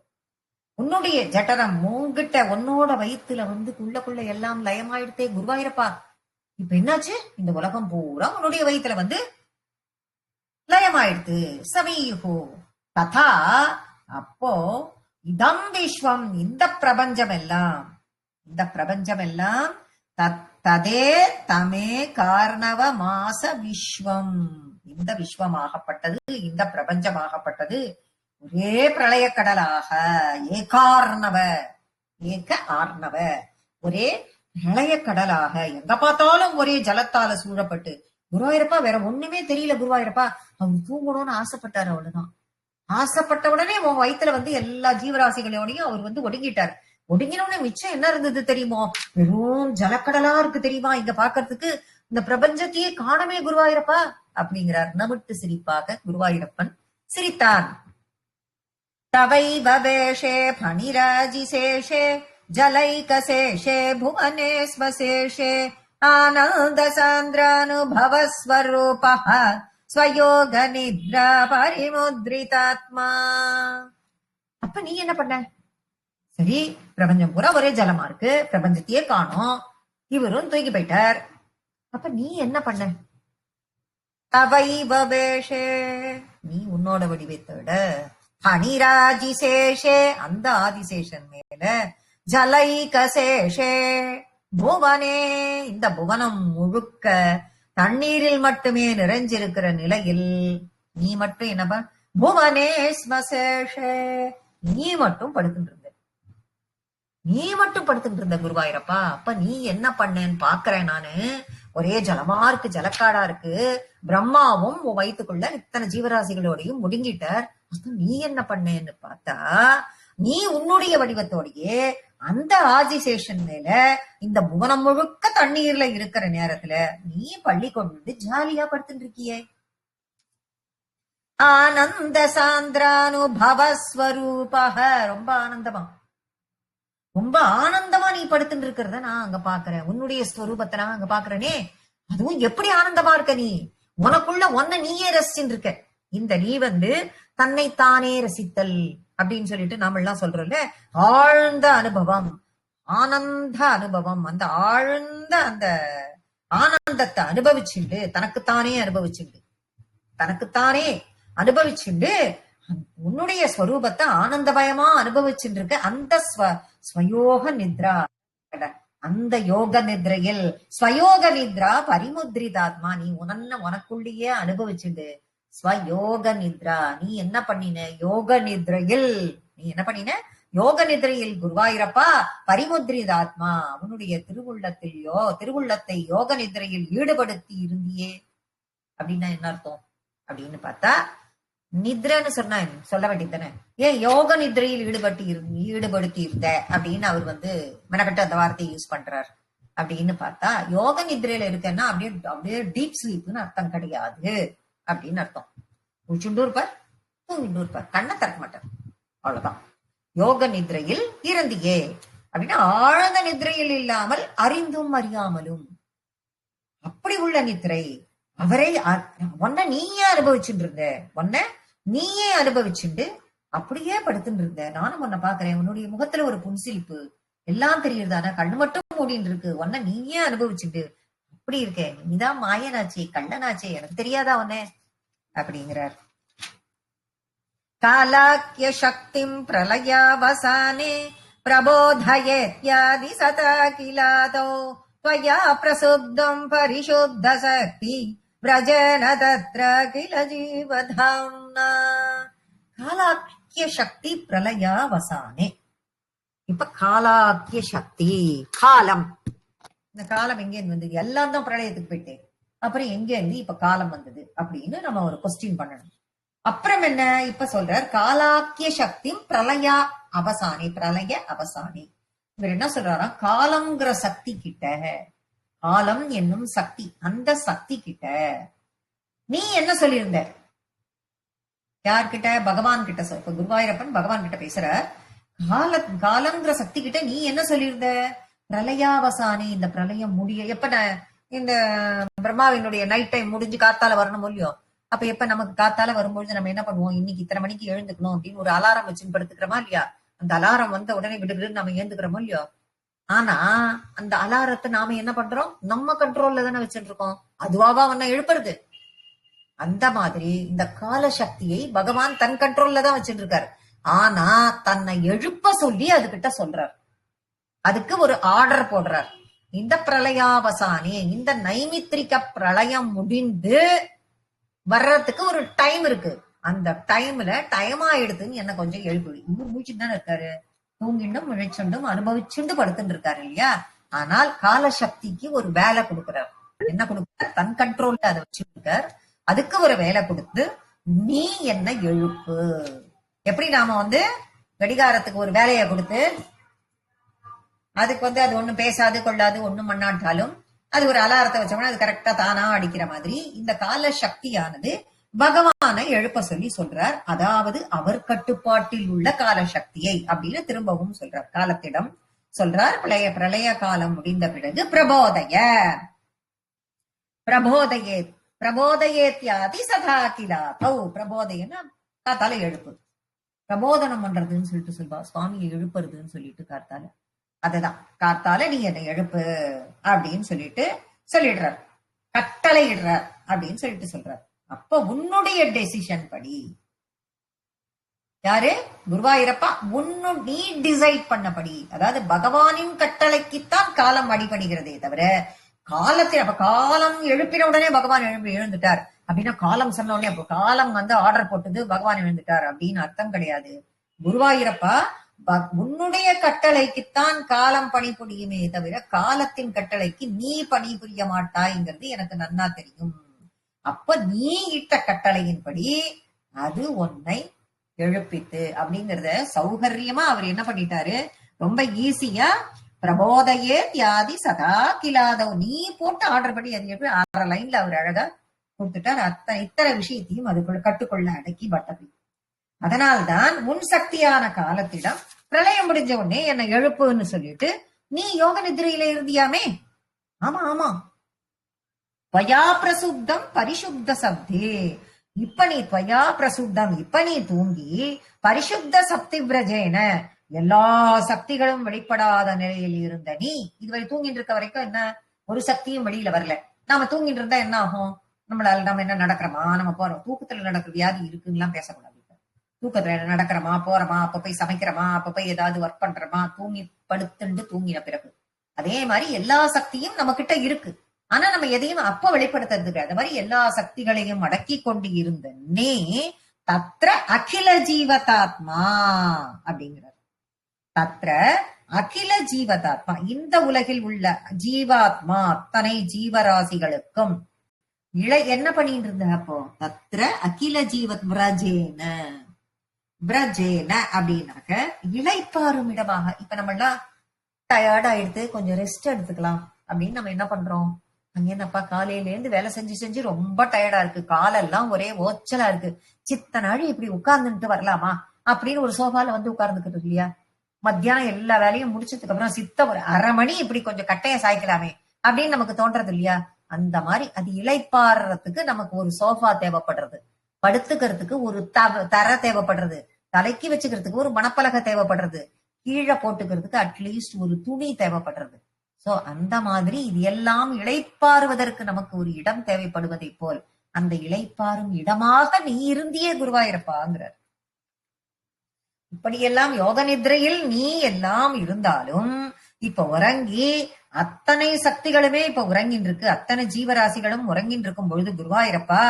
உன்னுடைய ஜட்டரம் உன்கிட்ட, உன்னோட வயிற்றுல வந்து குள்ள எல்லாம் லயமாயிடுத்தே குருவாயூரப்பா. இப்ப என்னாச்சு, இந்த உலகம் பூரா உன்னுடைய வயிற்றுல வந்து லயமாயிடுத்து. சமீயுகோ ததா, அப்போ இதம் விஸ்வம், இந்த பிரபஞ்சம் எல்லாம், இந்த பிரபஞ்சம் எல்லாம் ததே தமே காரணவ மாச விஸ்வம், இந்த விஸ்வமாகப்பட்டது, இந்த பிரபஞ்சமாகப்பட்டது ஒரே பிரளய கடலாக, ஏகார்ணவ, ஏக ஆர்ணவ, ஒரே பிரளய கடலாக, எங்க பார்த்தாலும் ஒரே ஜலத்தால சூழப்பட்டு. குருவாயூரப்பா வேற ஒண்ணுமே தெரியல குருவாயூரப்பா, அவர் தூங்கணும்னு ஆசைப்பட்டாரு, அவ்வளவுதான். ஆசைப்பட்ட உடனே உன் வயிற்றுல வந்து எல்லா ஜீவராசிகளோடையும் அவர் வந்து ஒடுங்கிட்டார். ஒடுங்கினோட மிச்சம் என்ன இருந்தது தெரியுமோ, வெறும் ஜலக்கடலா இருக்கு தெரியுமா இங்க பாக்குறதுக்கு, இந்த பிரபஞ்சத்தையே காணமே குருவாயூரப்பா அப்படிங்கிறார். நமிட்டு சிரிப்பாக குருவாயூரப்பன் சிரித்தான். தவைவ வேஷே பணிராஜிசேஷே ஜலைகசேஷே புவனே ஸ்வசேஷே ஆனந்த சாந்திரானுபவஸ்வரூபஹ ஸ்வயோக நித்ரா பரிமுத்ரிதாத்மா. அப்ப நீ என்ன பண்ண, சரி பிரபஞ்சம் பூரா ஒரே ஜலமா இருக்கு, பிரபஞ்சத்தையே காணோம், இவரும் தூக்கி போயிட்டார். அப்ப நீ என்ன பண்ண, தவைவ வேஷே, நீ உன்னோட வடிவத்தோட, பணிராஜிசேஷே, அந்த ஆதிசேஷன் மேல, ஜலைகசேஷே புவனே, இந்த புவனம் முழுக்க தண்ணீரில் மட்டுமே நிறைஞ்சிருக்கிற நிலையில் நீ மட்டும் என்னப்பா, புவனே ஸ்மசேஷே, நீ மட்டும் படுத்துட்டு இருந்த, நீ மட்டும் படுத்துட்டு இருந்த குருவாயூரப்பா. அப்ப நீ என்ன பண்ணேன்னு பாக்குறேன் நானு, ஒரே ஜலமா இருக்கு, ஜலக்காடா இருக்கு, பிரம்மாவும் வயிற்றுக்குள்ள இத்தனை ஜீவராசிகளோடையும் முடுங்கிட்டார். நீ என்ன பண்ணேன்னு பார்த்தா, நீ உன்னுடைய வடிவத்தோடையே அந்த ஆதிசேஷன் மேல இந்த புவனம் முழுக்க தண்ணீர்ல இருக்கிற நேரத்துல நீ பள்ளி கொண்டு ஜாலியா படுத்துட்டு இருக்கியே. ஆனந்த சாந்திரானுபவஸ்வரூபஹ, ரொம்ப ஆனந்தமா, ரொம்ப ஆனந்தமா நீ படுத்துட்டு இருக்கிறத நான் அங்க பாக்குறேன், உன்னுடைய ஸ்வரூபத்தை நான் அங்க பாக்குறேனே. அதுவும் எப்படி ஆனந்தமா இருக்க நீ, உனக்குள்ள ஒன்ன நீயே ரசிச்சுட்டு இருக்க. இந்த நீ வந்து தன்னைத்தானே ரசித்தல் அப்படின்னு சொல்லிட்டு நாம எல்லாம் சொல்றோம்ல, ஆழ்ந்த அனுபவம், ஆனந்த அனுபவம், அந்த ஆழ்ந்த அந்த ஆனந்தத்தை அனுபவிச்சுண்டு, தனக்குத்தானே அனுபவிச்சுண்டு, தனக்குத்தானே அனுபவிச்சுண்டு உன்னுடைய ஸ்வரூபத்தை ஆனந்தமயமா அனுபவிச்சுட்டு இருக்க அந்த ஸ்வயோக நித்ரா, அந்த யோக நித்ரையில் ஸ்வயோக நித்ரா பரிமுத்ரிதாத்மா, நீ உனக்குள்ளேயே அனுபவிச்சுண்டு ஸ்வயோக நித்ரா, நீ என்ன பண்ணின யோக நித்ரையில், நீ என்ன பண்ணின யோக நிதிரையில் குருவாயிரப்பா பரிமுத்ரிதாத்மா, அவனுடைய திருவுள்ளத்தை யோக நிதிரையில் ஈடுபடுத்தி இருந்தியே அப்படின்னா என்ன அர்த்தம் அப்படின்னு பார்த்தா, நித்ரன்னு சொன்னா சொல்ல வேண்டியதானே, ஏன் யோக நிதிரையில் ஈடுபடுத்தி இருந்த அப்படின்னு அவர் மெனக்கட்டு அந்த வார்த்தையை யூஸ் பண்றார் அப்படின்னு பார்த்தா, யோக நிதிரையில இருக்கன்னா அப்படியே டீப் ஸ்லீப்னு அர்த்தம் கிடையாது அப்படின்னு அர்த்தம். உச்சுண்டு இருப்பார், தூங்கிட்டு இருப்பார், கண்ணை திறக்க மாட்டார், அவ்வளவுதான். யோக நித்ரையில் இருந்தியே அப்படின்னா ஆழ்ந்த நித்ரையில் இல்லாமல் அறிந்தும் அறியாமலும் அப்படி உள்ள நித்ரை. அவரை ஒன்ன நீயே அனுபவிச்சுட்டு இருந்த, ஒன்ன நீயே அனுபவிச்சுட்டு அப்படியே படுத்துட்டு இருந்த. நானும் உன்னை பாக்குறேன், உன்னுடைய முகத்துல ஒரு புன்சிரிப்பு எல்லாம் தெரியுதானா, கண்ணு மட்டும் மூடின்னு இருக்கு, ஒன்ன நீயே அனுபவிச்சுட்டு அப்படி இருக்க, நீதான் மாயனாச்சே கள்ளனாச்சே, எனக்கு தெரியாதா ஒன்ன அப்படிங்கிறார். காலாக்கிய சக்திம் பிரளயாவசானே பிரபோதயேத்யாதி சதா கிலாதோ त्वया प्रसुद्धम् परिशुद्ध शक्ति व्रजन तत्र किल जीवधाम्ना. காலாக்கிய சக்தி பிரளயாவசானே. இப்ப காலாக்கிய சக்தி, காலம், இந்த காலம் எங்க இருந்து வந்தது? எல்லாம் தான் பிரளயத்துக்கு போயிட்டு அப்புறம் எங்க இருந்து இப்ப காலம் வந்தது அப்படின்னு நம்ம ஒரு கொஸ்டின் பண்ணணும். அப்புறம் என்ன இப்ப சொல்றார், காலாக்கிய சக்தி பிரளய அவசானி. இவர் என்ன சொல்றாரா, காலம்ங்கிற சக்தி கிட்ட, காலம் என்னும் சக்தி, அந்த சக்தி கிட்ட நீ என்ன சொல்லியிருந்த? யார்கிட்ட? பகவான் கிட்ட. இப்ப குருவாயூரப்பன் பகவான் கிட்ட பேசுற. காலம்ங்கிற சக்தி கிட்ட நீ என்ன சொல்லியிருந்த? பிரளயாவசானி, இந்த பிரளயம் முடிய எப்ப இந்த பிரம்மாவினுடைய நைட் டைம் முடிஞ்சு காத்தால வரணும் இல்லையோ, அப்ப எப்ப நமக்கு காத்தால வரும்பொழுது நம்ம என்ன பண்ணுவோம், இன்னைக்கு இத்தனை மணிக்கு எழுந்துக்கணும் அப்படின்னு ஒரு அலாரம் வச்சுன்னு படுத்துக்கிறோமா இல்லையா? அந்த அலாரம் வந்த உடனே விடுவிடு நம்ம ஏந்துக்கிறோமோ இல்லையோ. ஆனா அந்த அலாரத்தை நாம என்ன பண்றோம், நம்ம கண்ட்ரோல்ல தானே வச்சுட்டு இருக்கோம், அதுவாவா ஒன்ன எழுப்புறது. அந்த மாதிரி இந்த கால சக்தியை பகவான் தன் கண்ட்ரோல்ல தான் வச்சுட்டு இருக்காரு. ஆனா தன்னை எழுப்ப சொல்லி அதுகிட்ட சொல்றார், அதுக்கு ஒரு ஆர்டர் போடுறார். இந்த பிரளயாவசானி, இந்த நைமித்திரிக பிரளயம் முடிந்து வர்றதுக்கு ஒரு டைம் இருக்கு, அந்த டைம்ல டைம் ஆயிடுதுன்னு என்ன கொஞ்சம் எழுப்பு. இவர் மூச்சுட்டு தானே இருக்காரு, தூங்கிண்டும் முழிச்சுண்டும் அனுபவிச்சுண்டு படுத்துட்டு இருக்காரு இல்லையா? ஆனால் காலசக்திக்கு ஒரு வேலை கொடுக்கிறார். என்ன கொடுக்கிறார்? தன் கண்ட்ரோல்ல அதை வச்சுருக்கார். அதுக்கு ஒரு வேலை கொடுத்து நீ என்ன எழுப்பு. எப்படி நாம கடிகாரத்துக்கு ஒரு வேலையை கொடுத்து அதுக்கு அது ஒண்ணும் பேசாது கொள்ளாது ஒண்ணும் பண்ணாட்டாலும் அது ஒரு அலாரத்தை வச்சோம்னா அது கரெக்டா தானா அடிக்கிற மாதிரி இந்த கால சக்தியானது பகவானை எழுப்ப சொல்லி சொல்றார். அதாவது அவர் கட்டுப்பாட்டில் உள்ள கால சக்தியை அப்படின்னு திரும்பவும் சொல்றார். காலத்திடம் சொல்றார். பிரளய காலம் முடிந்த பிறகு பிரபோதயேத்யாதி சதா கிலாதௌ. பிரபோதயன்னா காத்தால எழுப்பு, பிரபோதனம் பண்றதுன்னு சொல்லிட்டு சொல்வா, சுவாமியை எழுப்புறதுன்னு சொல்லிட்டு காத்தால, அதுதான் காத்தால நீ என்னை எழுப்பு அப்படின்னு சொல்லிடுறார், கட்டளை இடுறார் அப்படின்னு சொல்லிட்டு சொல்றார். அப்ப உன்னுடைய டெசிஷன் படி, யாரு? குருவாயூரப்பா, நீ டிசைட் பண்ணபடி, அதாவது பகவானின் கட்டளைக்குத்தான் காலம் அடிபடுகிறதே தவிர அப்ப காலம் எழுப்பின உடனே பகவான் எழுந்துட்டார் அப்படின்னா, காலம் சொன்ன உடனே அப்போ காலம் ஆர்டர் போட்டது பகவான் எழுந்துட்டார் அப்படின்னு அர்த்தம் கிடையாது. குருவாயூரப்பா, உன்னுடைய கட்டளைக்குத்தான் காலம் பணிபுரியுமே தவிர காலத்தின் கட்டளைக்கு நீ பணிபுரிய மாட்டாய்ங்கிறது எனக்கு நன்னா தெரியும். அப்ப நீ இட்ட கட்டளையின்படி அது உன்னை எழுப்பித்து அப்படிங்கறத சௌகரியமா அவர் என்ன பண்ணிட்டாரு, ரொம்ப ஈஸியா பிரபோதையே தியாதி சதா கிலாதவ், நீ போட்டு ஆர்டர் பண்ணி அது எப்படி 6 லைன்ல அவர் அழகா கொடுத்துட்டார். இத்தனை விஷயத்தையும் அதுக்குள்ள கட்டுக்கொள்ள அடக்கி பட்டது. அதனால்தான் உன் சக்தியான காலத்திடம் பிரளயம் முடிஞ்ச உடனே என்னை எழுப்புன்னு சொல்லிட்டு நீ யோக நிதிரையில இருந்தியாமே. ஆமா ஆமா, துவயா பிரசுத்தம் பரிசுத்த சப்தே. இப்ப நீ துவயா பிரசுத்தம், இப்ப நீ தூங்கி பரிசுத்த சக்தி விரஜேன, எல்லா சக்திகளும் வெளிப்படாத நிலையில் இருந்த நீ இதுவரை தூங்கிட்டு இருக்க வரைக்கும் என்ன ஒரு சக்தியும் வெளியில வரல. நாம தூங்கிட்டு இருந்தா என்ன ஆகும், நம்ம என்ன நடக்கிறோமா, நம்ம போறோம், தூக்கத்துல நடக்கிற வியாதி இருக்குன்னு எல்லாம் பேசக்கூடாது. தூக்கத்துல நடக்கிறோமா, போறோமா, அப்ப போய் சமைக்கிறோமா, அப்ப போய் ஏதாவது ஒர்க் பண்றோமா, தூங்கி படுத்துண்டு தூங்கின பிறகு. அதே மாதிரி எல்லா சக்தியும் நம்ம கிட்ட இருக்கு. ஆனா நம்ம எதையும் அப்ப வெளிப்படுத்துறதுக்கு அது மாதிரி எல்லா சக்திகளையும் அடக்கி கொண்டு இருந்த நே தத்ர அகில ஜீவதாத்மா அப்படிங்கிறார். தத்ர அகில ஜீவதாத்மா, இந்த உலகில் உள்ள ஜீவாத்மா அத்தனை ஜீவராசிகளுக்கும் என்ன பண்ணிட்டு இருந்த அப்போ தத்ர அகில ஜீவத் பிரஜேன பிரஜேன அப்படின்னாக்க இளைப்பாறும் இடமாக. இப்ப நம்ம எல்லாம் டயர்ட் ஆயிடுத்து, கொஞ்சம் ரெஸ்ட் எடுத்துக்கலாம் அப்படின்னு நம்ம என்ன பண்றோம், அங்க என்னப்பா காலையில இருந்து வேலை செஞ்சு செஞ்சு ரொம்ப டயர்டா இருக்கு, காலெல்லாம் ஒரே ஓச்சலா இருக்கு, சித்த நாள் இப்படி உட்கார்ந்துட்டு வரலாமா அப்படின்னு ஒரு சோபால வந்து உட்கார்ந்துக்கிட்டு இல்லையா. மத்தியானம் எல்லா வேலையும் முடிச்சதுக்கு அப்புறம் சித்த ஒரு அரை மணி இப்படி கொஞ்சம் கட்டைய சாய்க்கலாமே அப்படின்னு நமக்கு தோன்றது இல்லையா. அந்த மாதிரி அது இளைப்பாடுறதுக்கு நமக்கு ஒரு சோஃபா தேவைப்படுறது, படுத்துக்கிறதுக்கு ஒரு தர தேவைப்படுறது, தலைக்கு வச்சுக்கிறதுக்கு ஒரு மணப்பலகை தேவைப்படுறது, கீழே போட்டுக்கிறதுக்கு அட்லீஸ்ட் ஒரு துணி தேவைப்படுறது. சோ அந்த மாதிரி இது எல்லாம் இளைப்பாறுவதற்கு நமக்கு ஒரு இடம் தேவைப்படுவதை போல் அந்த இளைப்பாறும் இடமாக நீ இருந்தியே குருவாயிருப்பாங்கிறார். இப்படியெல்லாம் யோக நித்ரையில் நீ எல்லாம் இருந்தாலும் இப்ப உறங்கி அத்தனை சக்திகளுமே இப்ப உறங்கின் இருக்கு, அத்தனை ஜீவராசிகளும் உறங்கின் இருக்கும் பொழுது குருவாயிரப்பா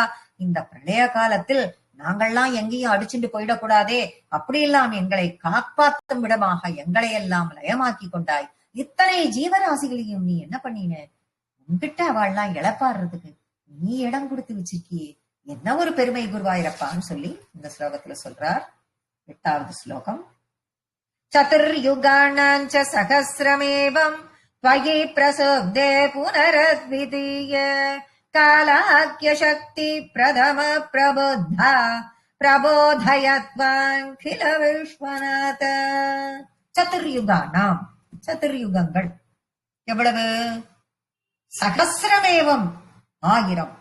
இந்த பிரளய காலத்தில் நாங்கள்லாம் எங்கேயும் அடிச்சுட்டு போயிடக்கூடாதே, அப்படியெல்லாம் எங்களை காப்பாற்றும் விடமாக எங்களை எல்லாம் லயமாக்கி கொண்டாய். இத்தனை ஜீவராசிகளையும் நீ என்ன பண்ணின, உன்கிட்ட அவள்லாம் இழப்பாடுறதுக்கு நீ இடம் கொடுத்து வச்சிருக்கியே, என்ன ஒரு பெருமை குருவாயிரப்பான்னு சொல்லி இந்த ஸ்லோகத்துல சொல்றார். 8வது ஸ்லோகம். சதுர்யுகாணாஞ்ச சகஸ்ரமேவம் त्वयि प्रसुब्धे पुनरद्वितीय कालाख्य शक्ति प्रथम प्रबुद्धा प्रबोधयत्वान् किल विश्वनाथ. சதுர்யுகானாம், சதுர்யுகங்கள் எவ்வளவு, சகஸ்ரமேவம் 1000.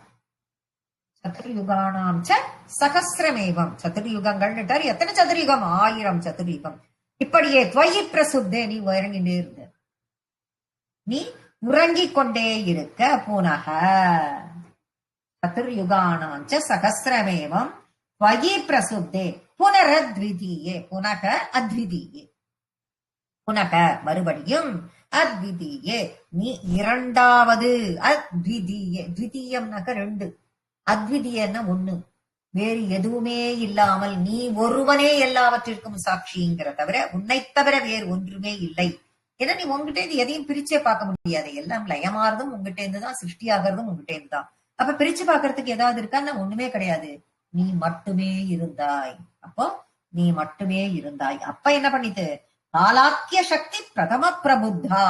சதுர்யுகானாம் ச சகஸ்ரமேவம், சதுர்யுகங்கள் எத்தனை சதுர்யுகம், 1000 சதுர்யுகம். இப்படியே துவயி பிரசுப்தே நீ உறங்கிட்டே இருந்த, நீ உறங்கிக் கொண்டே இருக்க. புனக சதுர்யுகானாஞ்ச சகஸ்ரமேவம் துவயி பிரசுப்தே புனரத்விதீயே, புனக அத்விதீயே, புனக மறுபடியும், அத்விதீயே நீ இரண்டாவது, அத்விதீயே த்விதீயம்னாக்க 2, அத்விதீயன்னா 1, வேறு எதுவுமே இல்லாமல் நீ ஒருவனே எல்லாவற்றிற்கும் சாட்சிங்கிற தவிர உன்னை தவிர வேறு ஒன்றுமே இல்லை. ஏன்னா நீ உங்ககிட்ட இருந்து எதையும் பிரிச்சே பார்க்க முடியாது, எல்லாம் லயமாறதும் உங்ககிட்ட இருந்துதான், சிருஷ்டி ஆகிறதும் உங்ககிட்ட இருந்துதான். அப்ப பிரிச்சு பாக்குறதுக்கு ஏதாவது இருக்கான்னா ஒண்ணுமே கிடையாது, நீ மட்டுமே இருந்தாய். அப்போ நீ மட்டுமே இருந்தாய். அப்ப என்ன பண்ணிட்டு காலாக்கிய சக்தி பிரதம பிரபுத்தா,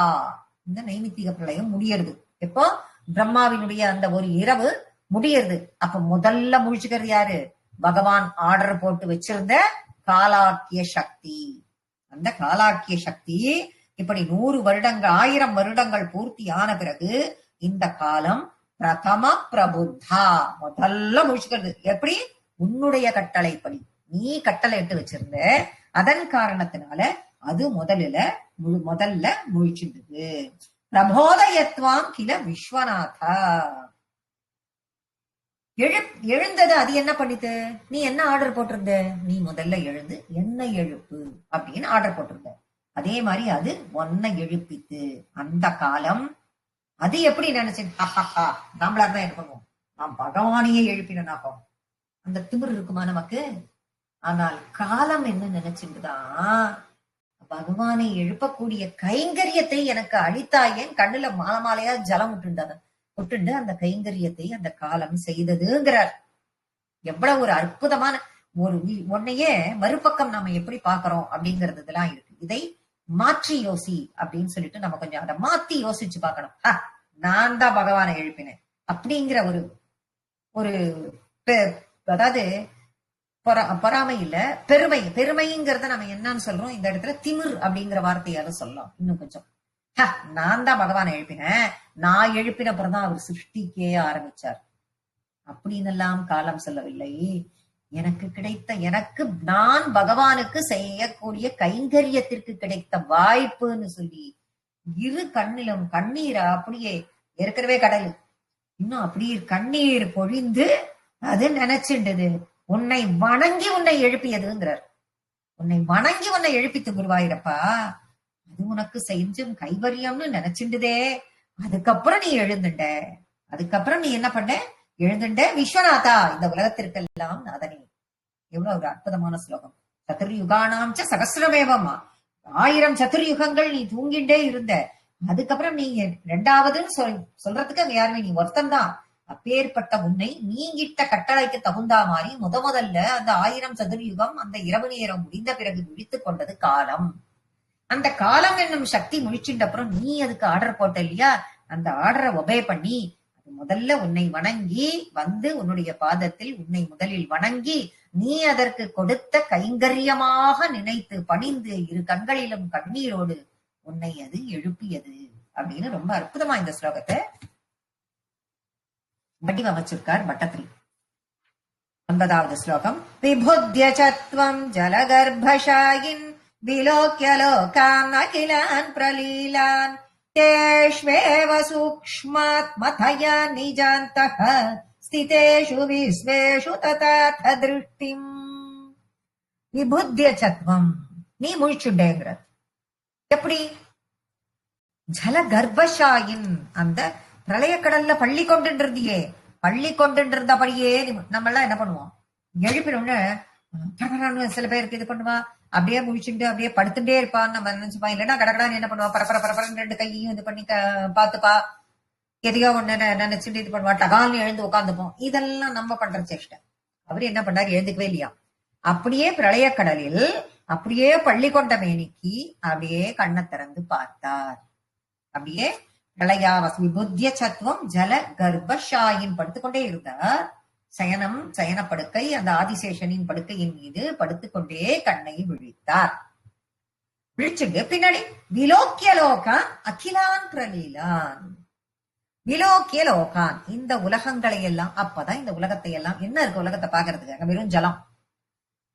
இந்த நைமித்திக பிரளயம் முடியறது எப்போ, பிரம்மாவினுடைய அந்த ஒரு இரவு முடியறது. அப்ப முதல்ல முழிச்சுக்கிறது யாரு, பகவான் ஆர்டர் போட்டு வச்சிருந்த காலாக்கிய சக்தி. அந்த காலாக்கிய சக்தி இப்படி 100 வருடங்கள் 1000 வருடங்கள் பூர்த்தி ஆன பிறகு இந்த காலம் பிரதம பிரபுத்தா, முதல்ல முழிச்சுக்கிறது. எப்படி, உன்னுடைய கட்டளைப்படி நீ கட்டளை இட்டு வச்சிருந்த, அதன் காரணத்தினால அது முதல்ல முழிச்சிருந்தது. பிரபோதயத்வாம் கில விஸ்வநாதா, எழுந்தது. அது என்ன பண்ணிட்டு, நீ என்ன ஆர்டர் போட்டிருந்த, நீ முதல்ல எழுந்து என்ன எழுப்பு அப்படின்னு ஆர்டர் போட்டிருந்த. அதே மாதிரி அது ஒன்ன எழுப்பித்து. அந்த காலம் அது எப்படி நினைச்சு, நம்மளாதான் என்ன பண்ணுவோம், நாம் பகவானையே எழுப்பினாகும், அந்த திமிர் இருக்குமா நமக்கு. ஆனால் காலம் என்ன நினைச்சுட்டுதான், பகவானை எழுப்பக்கூடிய கைங்கரியத்தை எனக்கு அளித்தாயேன், கண்ணுல மாலை மாலையா ஜலம் விட்டுண்டு அந்த கைங்கரியத்தை அந்த காலம் செய்ததுங்கிறார். எவ்வளவு ஒரு அற்புதமான ஒரு ஒன்னையே மறுபக்கம் நம்ம எப்படி பாக்குறோம் அப்படிங்கறது இதெல்லாம் இருக்கு. இதை மாற்றி யோசி அப்படின்னு சொல்லிட்டு நம்ம கொஞ்சம் அதை மாத்தி யோசிச்சு பார்க்கணும். நான் தான் பகவானை எழுப்பினேன் அப்படிங்கிற ஒரு ஒரு அதாவது பொறாமை இல்ல, பெருமைங்கிறத நம்ம என்னன்னு சொல்றோம் இந்த இடத்துல, திமிர் அப்படிங்கிற வார்த்தையால சொல்லலாம். இன்னும் கொஞ்சம் நான் தான் பகவானை எழுப்பினேன், நான் எழுப்பின அப்புறம்தான் அவர் சிருஷ்டிக்கே ஆரம்பிச்சார் அப்படின்னு எல்லாம் காலம் சொல்லவில்லை. எனக்கு நான் பகவானுக்கு செய்யக்கூடிய கைங்கரியத்திற்கு கிடைத்த வாய்ப்புன்னு சொல்லி இரு கண்ணிலும் கண்ணீரா அப்படியே, ஏற்கனவே கடல் இன்னும் அப்படியே கண்ணீர் பொழிந்து அது நினைச்சுண்டது, உன்னை வணங்கி உன்னை எழுப்பியதுங்கிறார். உன்னை வணங்கி உன்னை எழுப்பித்து குருவாயிரப்பா, அது உனக்கு செஞ்சும் கைவரியம்னு நினைச்சுண்டுதே. அதுக்கப்புறம் நீ எழுந்துட்ட. அதுக்கப்புறம் நீ என்ன பண்ண? எழுந்துட்ட. விஸ்வநாதா, இந்த உலகத்திற்கெல்லாம் நாதனே. எவ்வளவு ஒரு அற்புதமான ஸ்லோகம். சதுர்யுகானாம் ச சகசிரமேவமா, 1000 சதுர்யுகங்கள் நீ தூங்கிட்டே இருந்த. அதுக்கப்புறம் நீ ரெண்டாவதுன்னு சொல்றதுக்கு அங்க யாருமே நீ ஒருத்தன் தான். அப்பேற்பட்ட உன்னை நீங்கிட்ட கட்டளைக்கு தகுந்தா மாதிரி முதல்ல அந்த 1000 சதுர்யுகம் அந்த இரவு நேரம் முடிந்த பிறகு விழித்துக் கொண்டது காலம். அந்த காலம் என்னும் சக்தி முழிச்சுட்ட அப்புறம் நீ அதுக்கு ஆர்டர் போட்ட இல்லையா? அந்த ஆர்டரை ஒபே பண்ணி அது முதல்ல உன்னை வணங்கி வந்து உன்னுடைய பாதத்தில் உன்னை முதலில் வணங்கி நீ அதற்கு கொடுத்த கைங்கரியமாக நினைத்து பணிந்து இரு கண்களிலும் கண்ணீரோடு உன்னை அது எழுப்பியது அப்படின்னு ரொம்ப அற்புதமா இந்த ஸ்லோகத்தை வடிவமைச்சிருக்கார் பட்டத்திரி. 9வது ஸ்லோகம். விபுத்ய சத்வம் ஜலகர்பஷாயின் விலோக்ய லோகான் அகிலான் பிரலீலான் தேஷ்வேவ சூக்ஷ்மாத்மதயா நிஜாந்தஹ ஸ்திதேஷு விஸ்வேஷு ததாத திருஷ்டிம். விபுத்ய சத்வம், நீ முழிச்சுட்டேங்கிற. எப்படி? ஜல கர்ப்பஷாயின், அந்த பிரளய கடல்ல பள்ளி கொண்டுருந்தியே, பள்ளி கொண்டுருந்தபடியே நம்ம எல்லாம் என்ன பண்ணுவோம்? எழுப்பினோன்னு சில பேருக்கு இது பண்ணுவா, அப்படியே முழிச்சுட்டு அப்படியே படுத்துட்டே இருப்பான்னு நம்ம நினைச்சுப்பா. இல்லைன்னா கடகடான்னு என்ன பண்ணுவா, பரப்பரன்னு 2 கையையும் இது பண்ணி பாத்துப்பா, எதையோ ஒண்ணு நினைச்சுட்டு இது பண்ணுவா, டகால்னு எழுந்து உட்காந்துப்போம். இதெல்லாம் நம்ம பண்ற சேஷ்டை. அவரு என்ன பண்ணாரு? எழுந்துக்கவே இல்லையா. அப்படியே பிரளய கடலில் அப்படியே பள்ளி கொண்ட மேனிக்கு அப்படியே கண்ணை திறந்து பார்த்தார். அப்படியே பிரளயாவஸ் விபுத்திய சத்துவம் ஜல கர்ப்பஷாயின் படுத்துக்கொண்டே இருந்தார். சயன படுக்கை, அந்த ஆதிசேஷனின் படுக்கையின் மீது படுத்துக்கொண்டே கண்ணை விழித்தார். விழிச்சுட்டு பின்னாடி விலோக்கிய லோகான் அகிலான் பிரலீலான். விலோக்கிய லோகான், இந்த உலகங்களை எல்லாம், அப்பதான் இந்த உலகத்தை எல்லாம், என்ன இருக்கு உலகத்தை பாக்குறதுக்கு? வெறும் ஜலம்.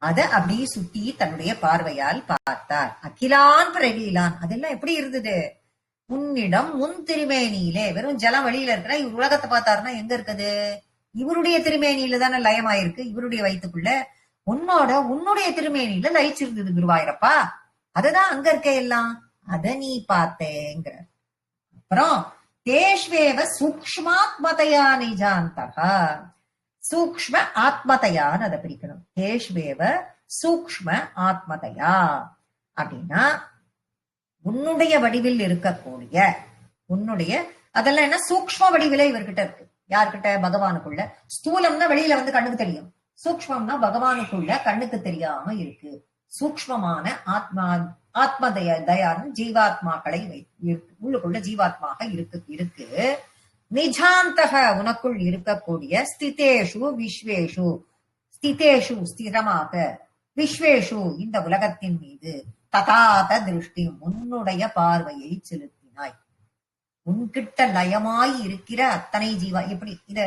அத அப்படியே சுத்தி தன்னுடைய பார்வையால் பார்த்தார். அகிலான் பிரலீலான், அதெல்லாம் எப்படி இருந்தது? உன்னிடம் முன் திருமேனியிலே, வெறும் ஜலம் வெளியில இருக்கிற இவர் உலகத்தை பார்த்தாருன்னா எங்க இருக்குது? இவருடைய திருமேனியில தானே லயமாயிருக்கு, இவருடைய வயிற்றுக்குள்ள. உன்னுடைய திருமேனியில லயிச்சிருந்தது குருவாயிரப்பா. அதுதான் அங்க இருக்க எல்லாம், அத நீ பார்த்தேங்கிற. அப்புறம் தேஷ்வேவ சூக்ஷ்மாத்மதையா நிஜாந்தகா, சூக்ஷ்ம ஆத்மதையான்னு அதை பிரிக்கணும். தேஷ்வேவ சூக்ஷ்ம ஆத்மதையா அப்படின்னா உன்னுடைய வடிவில் இருக்கக்கூடிய, உன்னுடைய அதெல்லாம் என்ன சூக்ஷ்ம வடிவில இவர்கிட்ட இருக்கு. யார்கிட்ட? பகவானுக்குள்ள. ஸ்தூலம்னா வெளியில வந்து கண்ணுக்கு தெரியும், சூக்ஷ்மம்னா பகவானுக்குள்ள கண்ணுக்கு தெரியாம இருக்கு. சூக்ஷ்மமான ஆத்ம தயான்னு ஜீவாத்மாக்களை உள்ளுக்குள்ள ஜீவாத்மாக இருக்கு. நிஜாந்தக, உனக்குள் இருக்கக்கூடிய ஸ்திதேஷு விஸ்வேஷு, ஸ்திதேஷு ஸ்திரமாக, விஸ்வேஷு இந்த உலகத்தின் மீது, ததாத திருஷ்டி உன்னுடைய பார்வையை செலுத்தினாய். உன்கிட்ட லயமாய் இருக்கிற அத்தனை ஜீவா. எப்படி இத